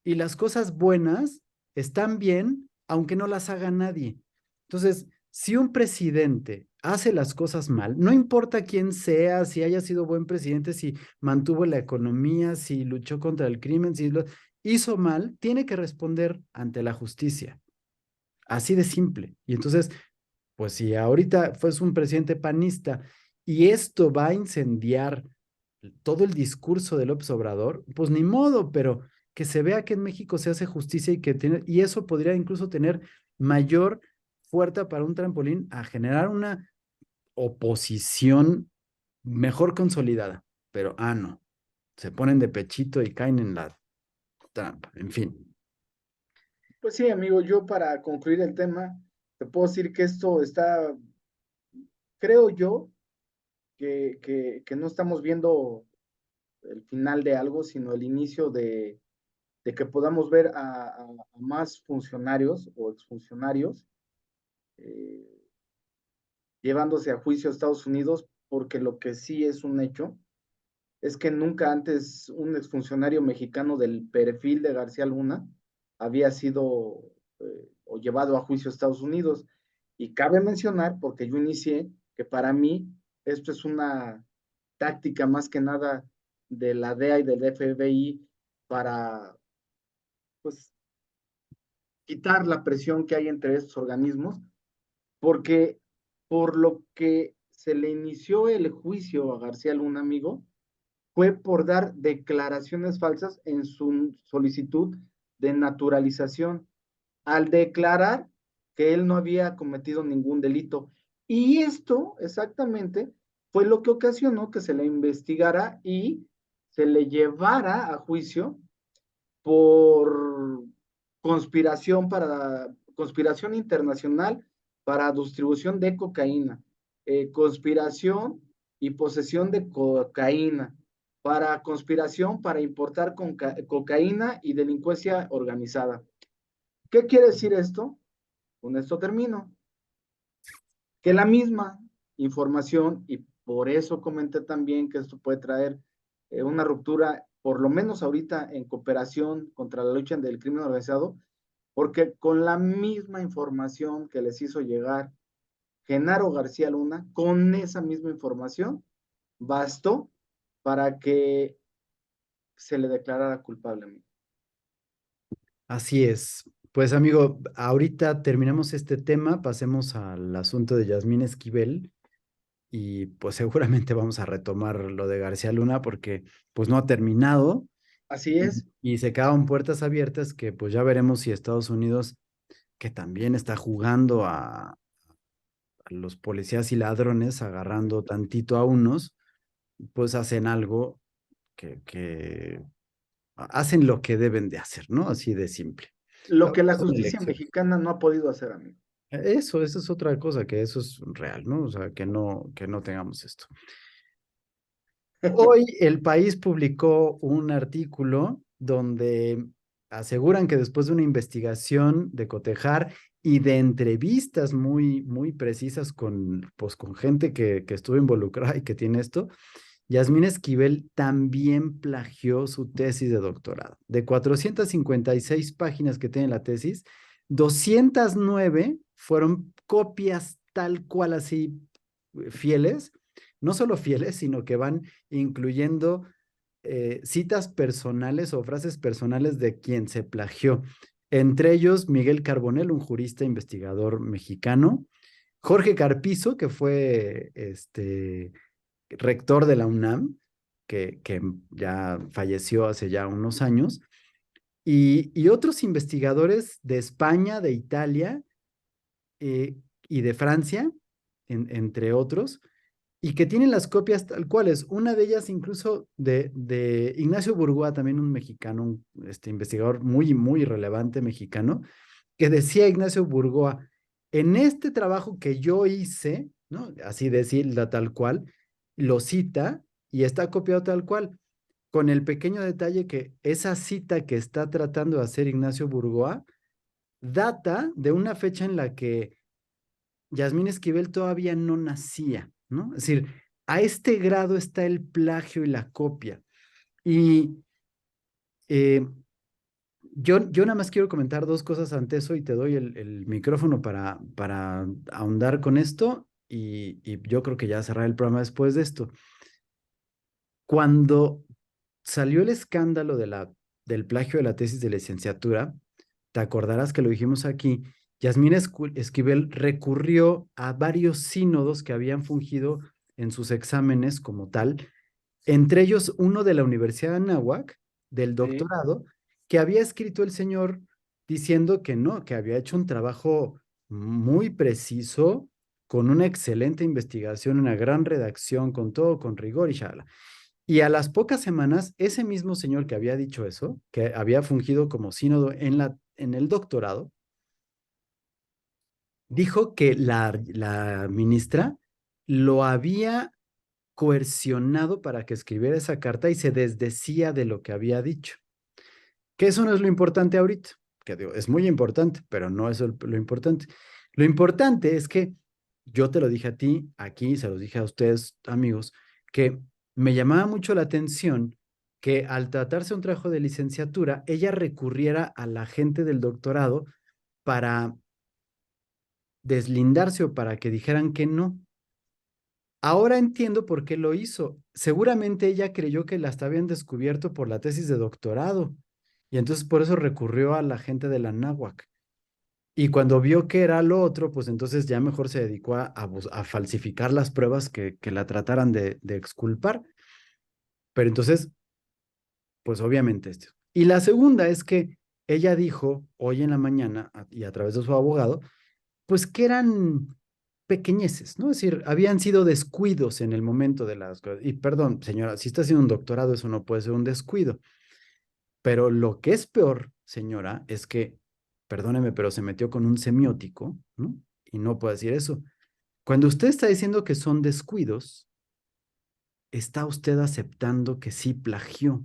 Y las cosas buenas están bien, aunque no las haga nadie. Entonces, si un presidente hace las cosas mal, no importa quién sea, si haya sido buen presidente, si mantuvo la economía, si luchó contra el crimen, si lo hizo mal, tiene que responder ante la justicia. Así de simple. Y entonces, pues si ahorita fuese un presidente panista y esto va a incendiar todo el discurso de López Obrador, pues ni modo, pero que se vea que en México se hace justicia y que tiene, y eso podría incluso tener mayor fuerza para un trampolín a generar una oposición mejor consolidada. Pero, no, se ponen de pechito y caen en la trampa, en fin. Pues sí, amigo, yo para concluir el tema, te puedo decir que esto está, creo yo, que no estamos viendo el final de algo, sino el inicio de que podamos ver a más funcionarios o exfuncionarios eh, llevándose a juicio a Estados Unidos, porque lo que sí es un hecho es que nunca antes un exfuncionario mexicano del perfil de García Luna había sido o llevado a juicio a Estados Unidos. Y cabe mencionar, porque yo inicié, que para mí esto es una táctica más que nada de la DEA y del FBI para pues quitar la presión que hay entre estos organismos, porque por lo que se le inició el juicio a García Luna, amigo, fue por dar declaraciones falsas en su solicitud de naturalización, al declarar que él no había cometido ningún delito. Y esto exactamente fue lo que ocasionó que se le investigara y se le llevara a juicio por conspiración internacional para distribución de cocaína, conspiración y posesión de cocaína, para conspiración para importar cocaína y delincuencia organizada. ¿Qué quiere decir esto? Con esto termino. Que la misma información, y por eso comenté también que esto puede traer una ruptura, por lo menos ahorita en cooperación contra la lucha del crimen organizado, porque con la misma información que les hizo llegar Genaro García Luna, con esa misma información, bastó para que se le declarara culpable. Así es. Pues amigo, ahorita terminamos este tema, pasemos al asunto de Yasmín Esquivel y pues seguramente vamos a retomar lo de García Luna porque pues no ha terminado Así es. y se quedan puertas abiertas que pues ya veremos si Estados Unidos que también está jugando a los policías y ladrones, agarrando tantito a unos, pues hacen algo que hacen lo que deben de hacer, ¿no? Así de simple. Lo que la Es una justicia elección. mexicana no ha podido hacer, amigo. Eso es otra cosa, que eso es real, ¿no? O sea, que no tengamos esto. Hoy el país publicó un artículo donde aseguran que después de una investigación de cotejar y de entrevistas muy precisas con, pues, con gente que estuvo involucrada y que tiene esto, Yasmín Esquivel también plagió su tesis de doctorado. De 456 páginas que tiene la tesis, 209 fueron copias tal cual así fieles, no solo fieles, sino que van incluyendo citas personales o frases personales de quien se plagió. Entre ellos, Miguel Carbonell, un jurista investigador mexicano, Jorge Carpizo, que fue rector de la UNAM, que ya falleció hace ya unos años, y otros investigadores de España, de Italia eh, y de Francia, entre otros, y que tienen las copias tal cuales. Una de ellas incluso de Ignacio Burgoa, también un mexicano, un investigador muy relevante mexicano, que decía Ignacio Burgoa, en este trabajo que yo hice, ¿no? Así decirla tal cual, lo cita y está copiado tal cual, con el pequeño detalle que esa cita que está tratando de hacer Ignacio Burgoa data de una fecha en la que Yasmín Esquivel todavía no nacía, ¿no? Es decir, a este grado está el plagio y la copia. Y eh, yo nada más quiero comentar dos cosas ante eso y te doy el micrófono para ahondar con esto y yo creo que ya cerrar el programa después de esto. Cuando salió el escándalo del plagio de la tesis de licenciatura, te acordarás que lo dijimos aquí, Yasmín Esquivel recurrió a varios sínodos que habían fungido en sus exámenes como tal, entre ellos uno de la Universidad de Anáhuac, del Sí, doctorado, que había escrito el señor diciendo que no, que había hecho un trabajo muy preciso, con una excelente investigación, una gran redacción, con todo, con rigor y shala. Y a las pocas semanas, ese mismo señor que había dicho eso, que había fungido como sínodo en el doctorado, dijo que la ministra lo había coercionado para que escribiera esa carta y se desdecía de lo que había dicho. Que eso no es lo importante ahorita, que digo, es muy importante, pero no es lo importante. Lo importante es que yo te lo dije a ti, aquí se los dije a ustedes, amigos, que me llamaba mucho la atención que al tratarse un trabajo de licenciatura, ella recurriera a la gente del doctorado para deslindarse o para que dijeran que no. Ahora entiendo por qué lo hizo. Seguramente ella creyó que la habían descubierto por la tesis de doctorado y entonces por eso recurrió a la gente de la náhuac. Y cuando vio que era lo otro, pues entonces ya mejor se dedicó a falsificar las pruebas que la trataran de exculpar. Pero entonces, pues obviamente esto. Y la segunda es que ella dijo hoy en la mañana y a través de su abogado, pues que eran pequeñeces, ¿no? Es decir, habían sido descuidos en el momento de las cosas. Y perdón, señora, si está haciendo un doctorado, eso no puede ser un descuido. Pero lo que es peor, señora, es que, perdóneme, pero se metió con un semiótico, ¿no? Y no puede decir eso. Cuando usted está diciendo que son descuidos, está usted aceptando que sí plagió,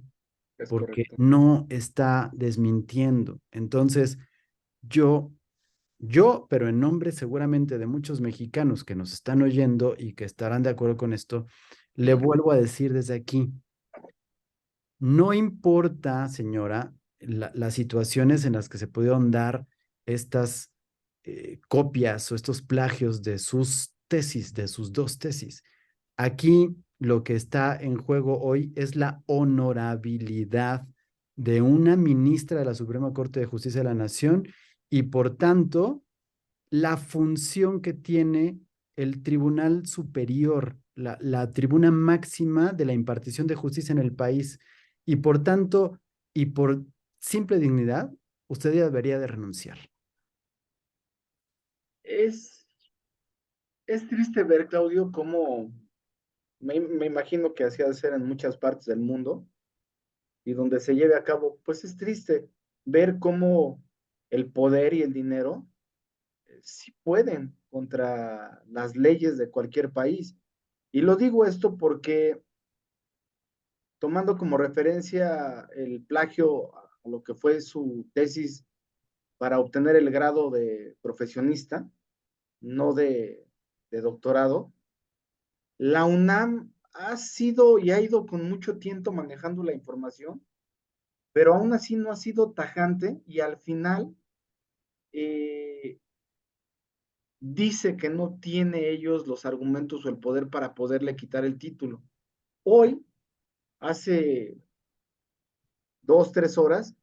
es porque correcto. no está desmintiendo. Entonces, yo pero en nombre seguramente de muchos mexicanos que nos están oyendo y que estarán de acuerdo con esto, le vuelvo a decir desde aquí, no importa, señora, las situaciones en las que se pudieron dar estas copias o estos plagios de sus tesis, de sus dos tesis. Aquí lo que está en juego hoy es la honorabilidad de una ministra de la Suprema Corte de Justicia de la Nación y por tanto la función que tiene el Tribunal Superior, la tribuna máxima de la impartición de justicia en el país. Y por tanto, y por simple dignidad, usted ya debería de renunciar. Es, es triste ver, Claudio, cómo me imagino que así ha de ser en muchas partes del mundo y donde se lleve a cabo, pues es triste ver cómo el poder y el dinero sí pueden contra las leyes de cualquier país. Y lo digo esto porque tomando como referencia el plagio a lo que fue su tesis para obtener el grado de profesionista, no de doctorado, la UNAM ha sido y ha ido con mucho tiempo manejando la información, pero aún así no ha sido tajante y al final eh, dice que no tiene ellos los argumentos o el poder para poderle quitar el título. Hoy, hace 2, 3 horas,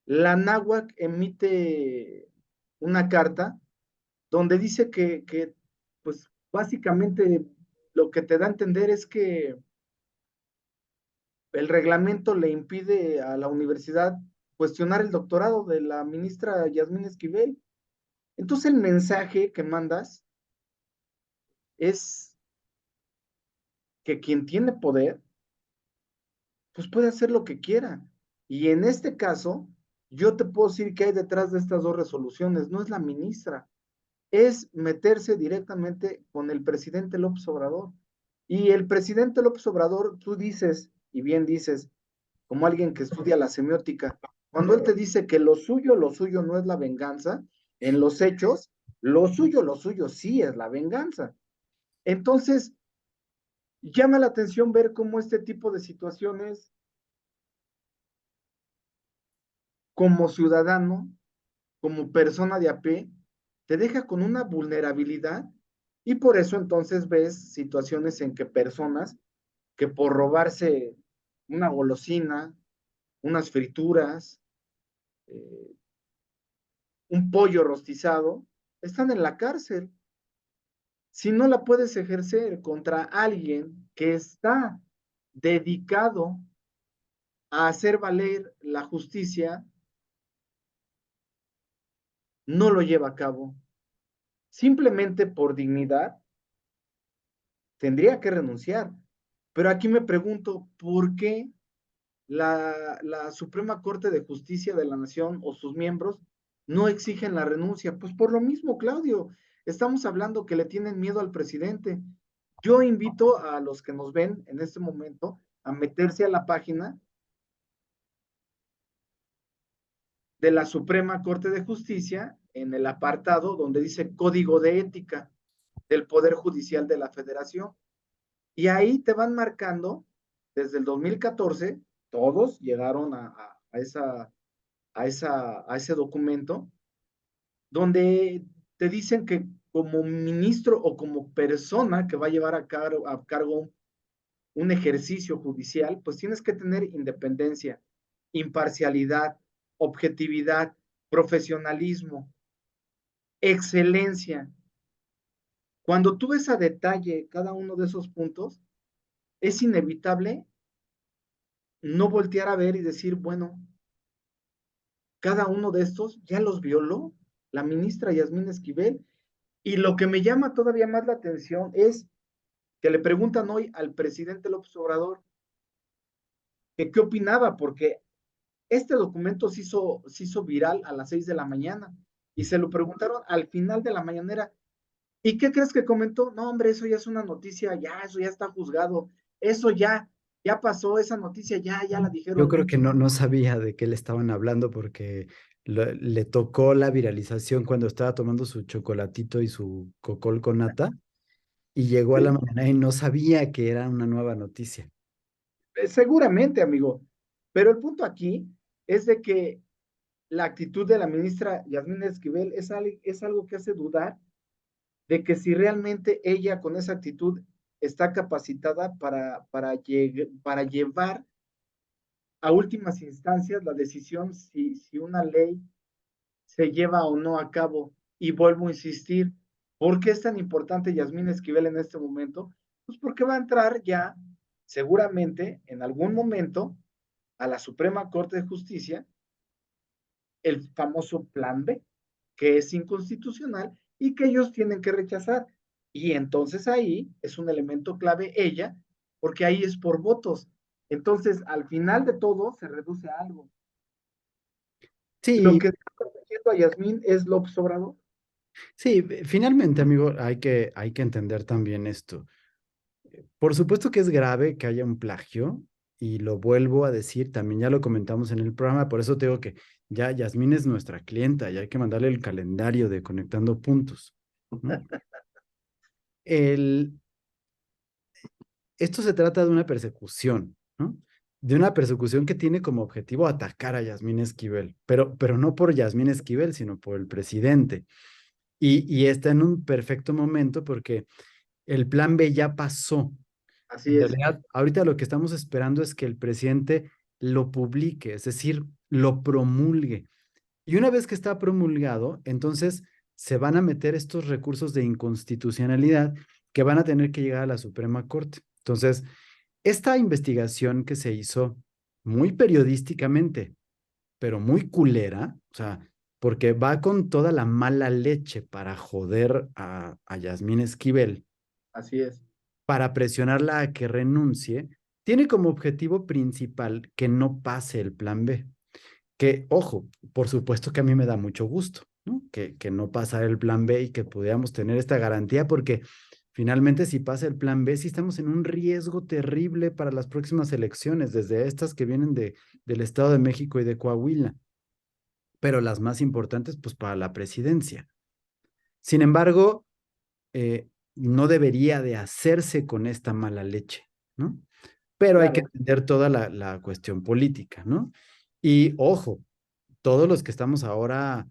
la náhuac emite una carta donde dice pues básicamente lo que te da a entender es que el reglamento le impide a la universidad cuestionar el doctorado de la ministra Yasmín Esquivel. Entonces el mensaje que mandas es que quien tiene poder, pues puede hacer lo que quiera. Y en este caso, yo te puedo decir que hay detrás de estas dos resoluciones, no es la ministra, es meterse directamente con el presidente López Obrador. Y el presidente López Obrador, tú dices, y bien dices, como alguien que estudia la semiótica, cuando él te dice que lo suyo no es la venganza, en los hechos, lo suyo sí es la venganza. Entonces, llama la atención ver cómo este tipo de situaciones, como ciudadano, como persona de a pie, te deja con una vulnerabilidad y por eso entonces ves situaciones en que personas que por robarse una golosina, unas frituras, eh, un pollo rostizado, están en la cárcel. Si no la puedes ejercer contra alguien que está dedicado a hacer valer la justicia, no lo lleva a cabo. Simplemente por dignidad, tendría que renunciar. Pero aquí me pregunto, ¿por qué la Suprema Corte de Justicia de la Nación o sus miembros no exigen la renuncia? Pues por lo mismo, Claudio, estamos hablando que le tienen miedo al presidente. Yo invito a los que nos ven en este momento a meterse a la página de la Suprema Corte de Justicia en el apartado donde dice Código de Ética del Poder Judicial de la Federación. Y ahí te van marcando, desde el 2014, todos llegaron a ese documento, donde te dicen que como ministro o como persona que va a llevar a cargo un ejercicio judicial, pues tienes que tener independencia, imparcialidad, objetividad, profesionalismo, excelencia. Cuando tú ves a detalle cada uno de esos puntos, es inevitable no voltear a ver y decir, bueno, cada uno de estos ya los violó la ministra Yasmín Esquivel. Y lo que me llama todavía más la atención es que le preguntan hoy al presidente López Obrador que qué opinaba, porque este documento se hizo viral a las 6 de la mañana y se lo preguntaron al final de la mañanera. ¿Y qué crees que comentó? No, hombre, eso ya es una noticia, ya, eso ya está juzgado, eso ya pasó, esa noticia ya la Yo dijeron creo que mucho. no sabía de qué le estaban hablando porque le tocó la viralización cuando estaba tomando su chocolatito y su cocol con nata y llegó a la Sí, mañana y no sabía que era una nueva noticia. seguramente, amigo. Pero el punto aquí es de que la actitud de la ministra Yasmín Esquivel es algo que hace dudar de que si realmente ella con esa actitud está capacitada para llevar a últimas instancias la decisión si una ley se lleva o no a cabo. Y vuelvo a insistir, ¿por qué es tan importante Yasmín Esquivel en este momento? Pues porque va a entrar ya, seguramente, en algún momento, a la Suprema Corte de Justicia, el famoso Plan B, que es inconstitucional y que ellos tienen que rechazar. Y entonces ahí es un elemento clave ella, porque ahí es por votos. Entonces, al final de todo, se reduce a algo. Lo Sí, que está protegiendo a Yasmín es López Obrador. sí, finalmente, amigo, hay que entender también esto. Por supuesto que es grave que haya un plagio y lo vuelvo a decir, también ya lo comentamos en el programa, por eso te digo que ya Yasmín es nuestra clienta y hay que mandarle el calendario de Conectando Puntos, ¿no? El, Esto se trata de una persecución, ¿no? De una persecución que tiene como objetivo atacar a Yasmín Esquivel, pero no por Yasmín Esquivel, sino por el presidente. Y está en un perfecto momento porque el plan B ya pasó. Así En es, realidad, ahorita lo que estamos esperando es que el presidente lo publique, es decir, lo promulgue. Y una vez que está promulgado, entonces se van a meter estos recursos de inconstitucionalidad que van a tener que llegar a la Suprema Corte. Entonces, esta investigación que se hizo muy periodísticamente, pero muy culera, o sea, porque va con toda la mala leche para joder a Yasmín Esquivel, así es. para presionarla a que renuncie, tiene como objetivo principal que no pase el plan B. Que, ojo, por supuesto que a mí me da mucho gusto, ¿no? Que no pasara el plan B y que pudiéramos tener esta garantía, porque finalmente si pasa el plan B, sí estamos en un riesgo terrible para las próximas elecciones, desde estas que vienen del Estado de México y de Coahuila, pero las más importantes, pues para la presidencia. Sin embargo, no debería de hacerse con esta mala leche, ¿no? Pero hay que Claro, entender toda la cuestión política, ¿no? Y ojo, todos los que estamos ahora,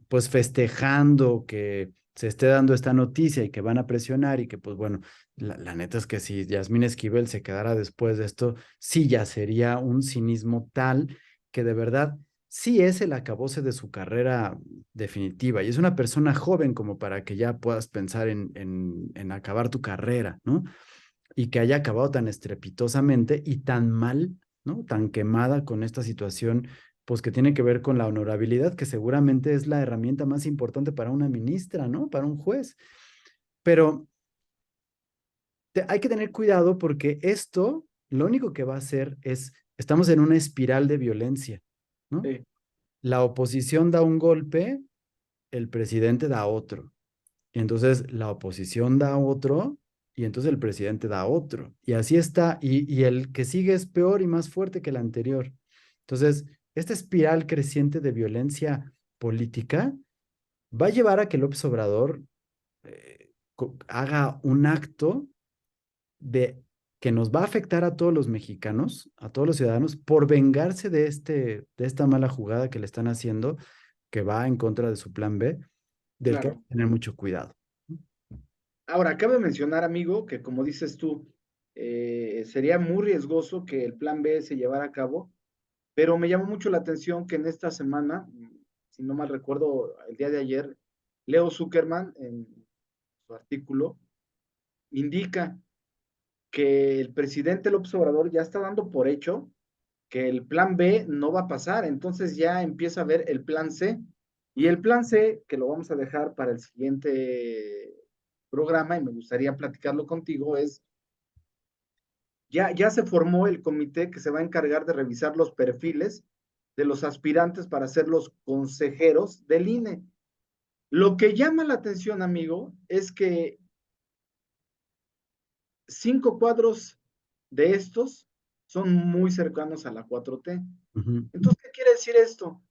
pues festejando que se esté dando esta noticia y que van a presionar y que, pues bueno, la neta es que si Yasmín Esquivel se quedara después de esto, sí ya sería un cinismo tal que de verdad sí es el acabose de su carrera definitiva. Y es una persona joven como para que ya puedas pensar en acabar tu carrera, ¿no? Y que haya acabado tan estrepitosamente y tan mal, ¿no? Tan quemada con esta situación, pues que tiene que ver con la honorabilidad, que seguramente es la herramienta más importante para una ministra, ¿no? Para un juez. Pero hay que tener cuidado porque esto lo único que va a hacer es, estamos en una espiral de violencia, ¿no? sí, La oposición da un golpe, el presidente da otro. Y entonces la oposición da otro y entonces el presidente da otro. Y así está. Y el que sigue es peor y más fuerte que el anterior. Entonces, esta espiral creciente de violencia política va a llevar a que López Obrador haga un acto de que nos va a afectar a todos los mexicanos, a todos los ciudadanos, por vengarse de esta mala jugada que le están haciendo, que va en contra de su plan B, del que hay que claro. tener mucho cuidado. Ahora, cabe mencionar, amigo, que como dices tú, sería muy riesgoso que el plan B se llevara a cabo, pero me llamó mucho la atención que en esta semana, si no mal recuerdo, el día de ayer, Leo Zuckerman, en su artículo, indica que el presidente López Obrador ya está dando por hecho que el plan B no va a pasar, entonces ya empieza a ver el plan C. Y el plan C, que lo vamos a dejar para el siguiente programa y me gustaría platicarlo contigo, es, ya se formó el comité que se va a encargar de revisar los perfiles de los aspirantes para ser los consejeros del INE. Lo que llama la atención, amigo, es que 5 cuadros de estos son muy cercanos a la 4T. Ujú. Entonces, ¿qué quiere decir esto?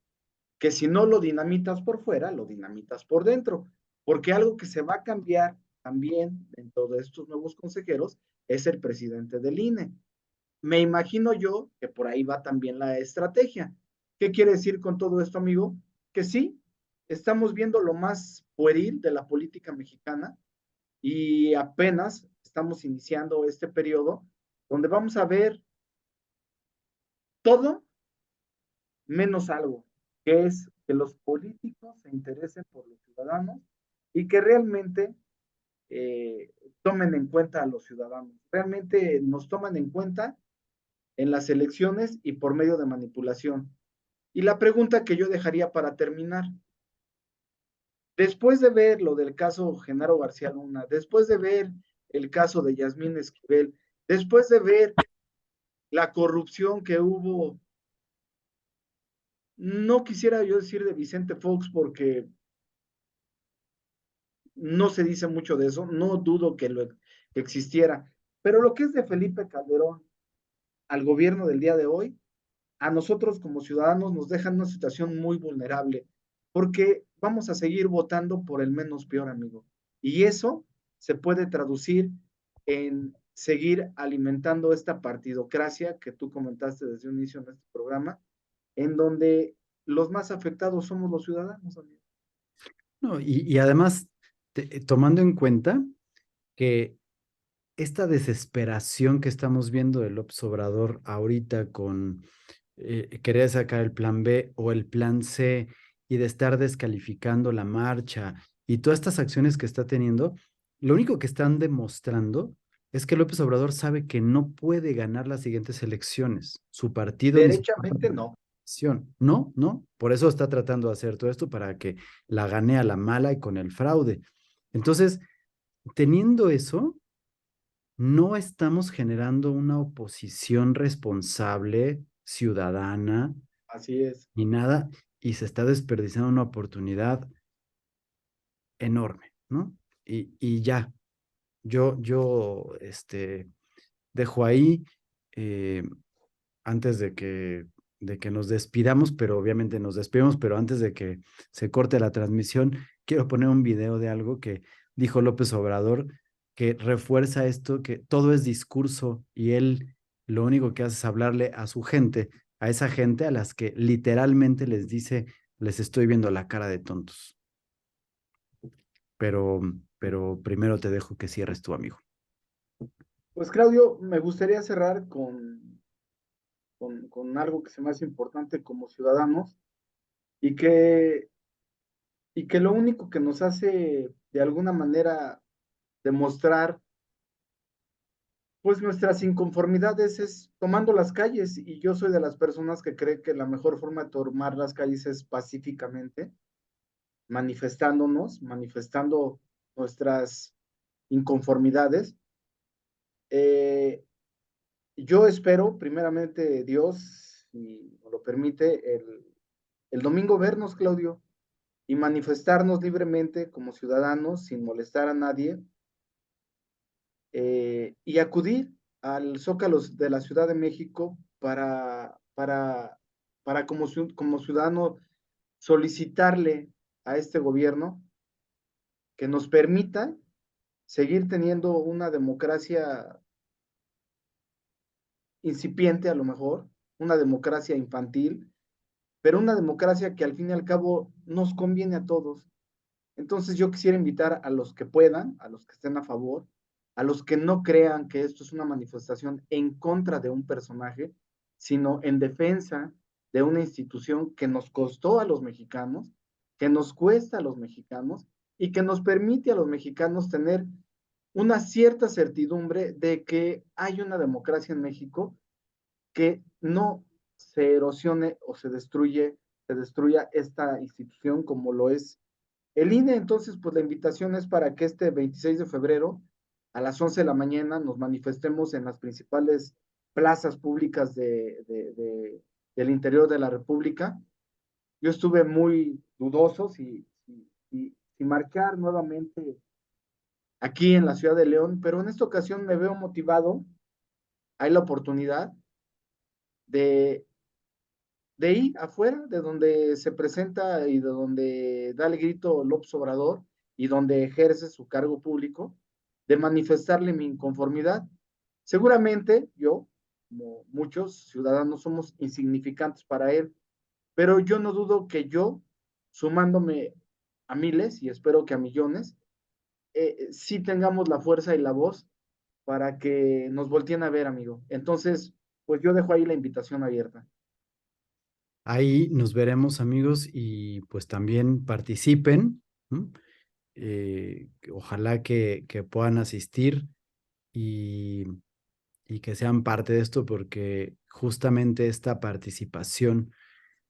Que si no lo dinamitas por fuera, lo dinamitas por dentro, porque algo que se va a cambiar también en todos estos nuevos consejeros es el presidente del INE. Me imagino yo que por ahí va también la estrategia. ¿Qué quiere decir con todo esto, amigo? Que sí, estamos viendo lo más pueril de la política mexicana y apenas estamos iniciando este periodo donde vamos a ver todo menos algo, que es que los políticos se interesen por los ciudadanos y que realmente eh, tomen en cuenta a los ciudadanos. Realmente nos toman en cuenta en las elecciones y por medio de manipulación. Y la pregunta que yo dejaría para terminar, Después de ver lo del caso Genaro García Luna, después de ver el caso de Yasmín Esquivel, después de ver la corrupción que hubo, no quisiera yo decir de Vicente Fox porque no se dice mucho de eso, no dudo que existiera, pero lo que es de Felipe Calderón al gobierno del día de hoy, a nosotros como ciudadanos nos deja en una situación muy vulnerable, porque vamos a seguir votando por el menos peor, amigo. Y eso se puede traducir en seguir alimentando esta partidocracia que tú comentaste desde un inicio en este programa, en donde los más afectados somos los ciudadanos, amigo. No, y además, tomando en cuenta que esta desesperación que estamos viendo de López Obrador ahorita con querer sacar el plan B o el plan C y de estar descalificando la marcha y todas estas acciones que está teniendo, lo único que están demostrando es que López Obrador sabe que no puede ganar las siguientes elecciones. Su partido ni siquiera Derechamente no. no, no. Por eso está tratando de hacer todo esto para que la gane a la mala y con el fraude. Entonces, teniendo eso, no estamos generando una oposición responsable, ciudadana, Así es. ni nada, y se está desperdiciando una oportunidad enorme, ¿no? Y ya, dejo ahí, eh, antes de que nos despidamos, pero obviamente nos despedimos, pero antes de que se corte la transmisión, quiero poner un video de algo que dijo López Obrador, que refuerza esto, que todo es discurso y él lo único que hace es hablarle a su gente, a esa gente a las que literalmente les dice, les estoy viendo la cara de tontos. Pero, pero primero te dejo que cierres tu amigo. Pues Claudio, me gustaría cerrar con algo que se me hace importante como ciudadanos y que lo único que nos hace de alguna manera demostrar pues nuestras inconformidades es tomando las calles y yo soy de las personas que cree que la mejor forma de tomar las calles es pacíficamente, manifestándonos, manifestando nuestras inconformidades. Eh, yo espero, primeramente Dios, si nos lo permite, el domingo vernos, Claudio, y manifestarnos libremente como ciudadanos sin molestar a nadie y acudir al Zócalo de la Ciudad de México para como ciudadano solicitarle a este gobierno que nos permita seguir teniendo una democracia incipiente a lo mejor, una democracia infantil, pero una democracia que al fin y al cabo nos conviene a todos. Entonces yo quisiera invitar a los que puedan, a los que estén a favor, a los que no crean que esto es una manifestación en contra de un personaje, sino en defensa de una institución que nos costó a los mexicanos, que nos cuesta a los mexicanos y que nos permite a los mexicanos tener una cierta certidumbre de que hay una democracia en México que no se erosione o se destruya esta institución como lo es el INE. Entonces, pues la invitación es para que este 26 de febrero a las 11 de la mañana nos manifestemos en las principales plazas públicas del interior de la República. Yo estuve muy dudoso si marcar nuevamente aquí en la ciudad de León, pero en esta ocasión me veo motivado. Hay la oportunidad de de ahí afuera, de donde se presenta y de donde da el grito López Obrador y donde ejerce su cargo público, de manifestarle mi inconformidad. Seguramente yo, como muchos ciudadanos, somos insignificantes para él, pero yo no dudo que yo, sumándome a miles y espero que a millones, sí tengamos la fuerza y la voz para que nos volteen a ver, amigo. Entonces, pues yo dejo ahí la invitación abierta. Ahí nos veremos, amigos, y pues también participen. ¿M? Ojalá que puedan asistir y, y que sean parte de esto, porque justamente esta participación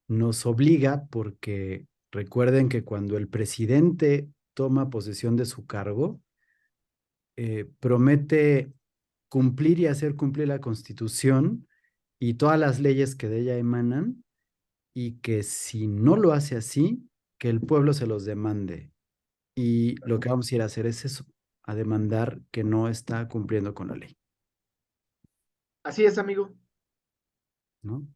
nos obliga, porque Recuerden que cuando el presidente toma posesión de su cargo, promete cumplir y hacer cumplir la Constitución y todas las leyes que de ella emanan, y que si no lo hace así, que el pueblo se los demande. Y lo que vamos a ir a hacer es eso, a demandar que no está cumpliendo con la ley, Así es, amigo. ¿no?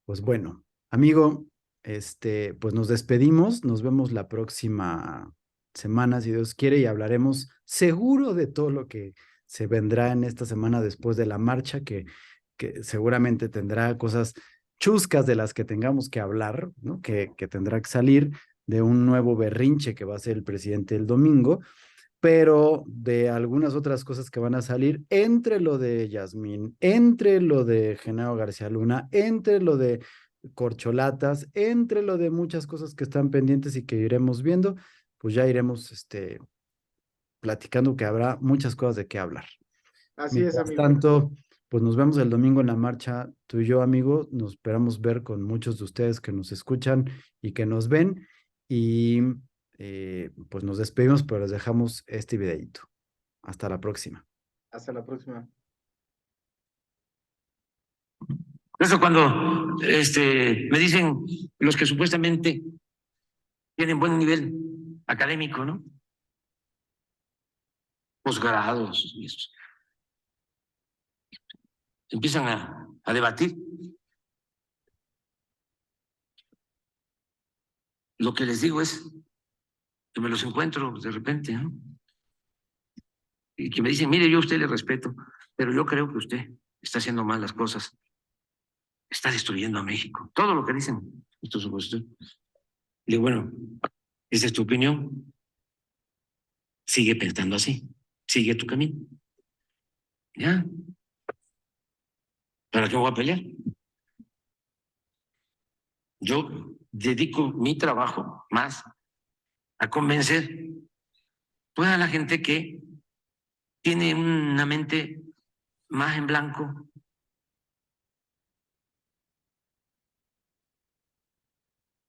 Pues bueno, amigo, pues nos despedimos, nos vemos la próxima semana, si Dios quiere, y hablaremos seguro de todo lo que se vendrá en esta semana después de la marcha, que seguramente tendrá cosas chuscas de las que tengamos que hablar, ¿no? Que tendrá que salir de un nuevo berrinche que va a ser el presidente el domingo, pero de algunas otras cosas que van a salir entre lo de Yasmín, entre lo de Genaro García Luna, entre lo de corcholatas, entre lo de muchas cosas que están pendientes y que iremos viendo, pues ya iremos platicando, que habrá muchas cosas de qué hablar. Así es, Mientras amigo. tanto, pues nos vemos el domingo en la marcha, tú y yo, amigo. Nos esperamos ver con muchos de ustedes que nos escuchan y que nos ven. Y pues nos despedimos, pero les dejamos este videito. Hasta la próxima. Hasta la próxima. Por eso cuando me dicen los que supuestamente tienen buen nivel académico, ¿no? Posgrados y eso, empiezan a debatir. Lo que les digo es que me los encuentro de repente, ¿no? Y que me dicen, mire, yo a usted le respeto, pero yo creo que usted está haciendo mal las cosas, está destruyendo a México. Todo lo que dicen estos supuestos. Le digo, bueno, esa es tu opinión, sigue pensando así, sigue tu camino. ¿Ya? ¿Para qué voy a pelear? Yo dedico mi trabajo más a convencer pues, a la gente que tiene una mente más en blanco,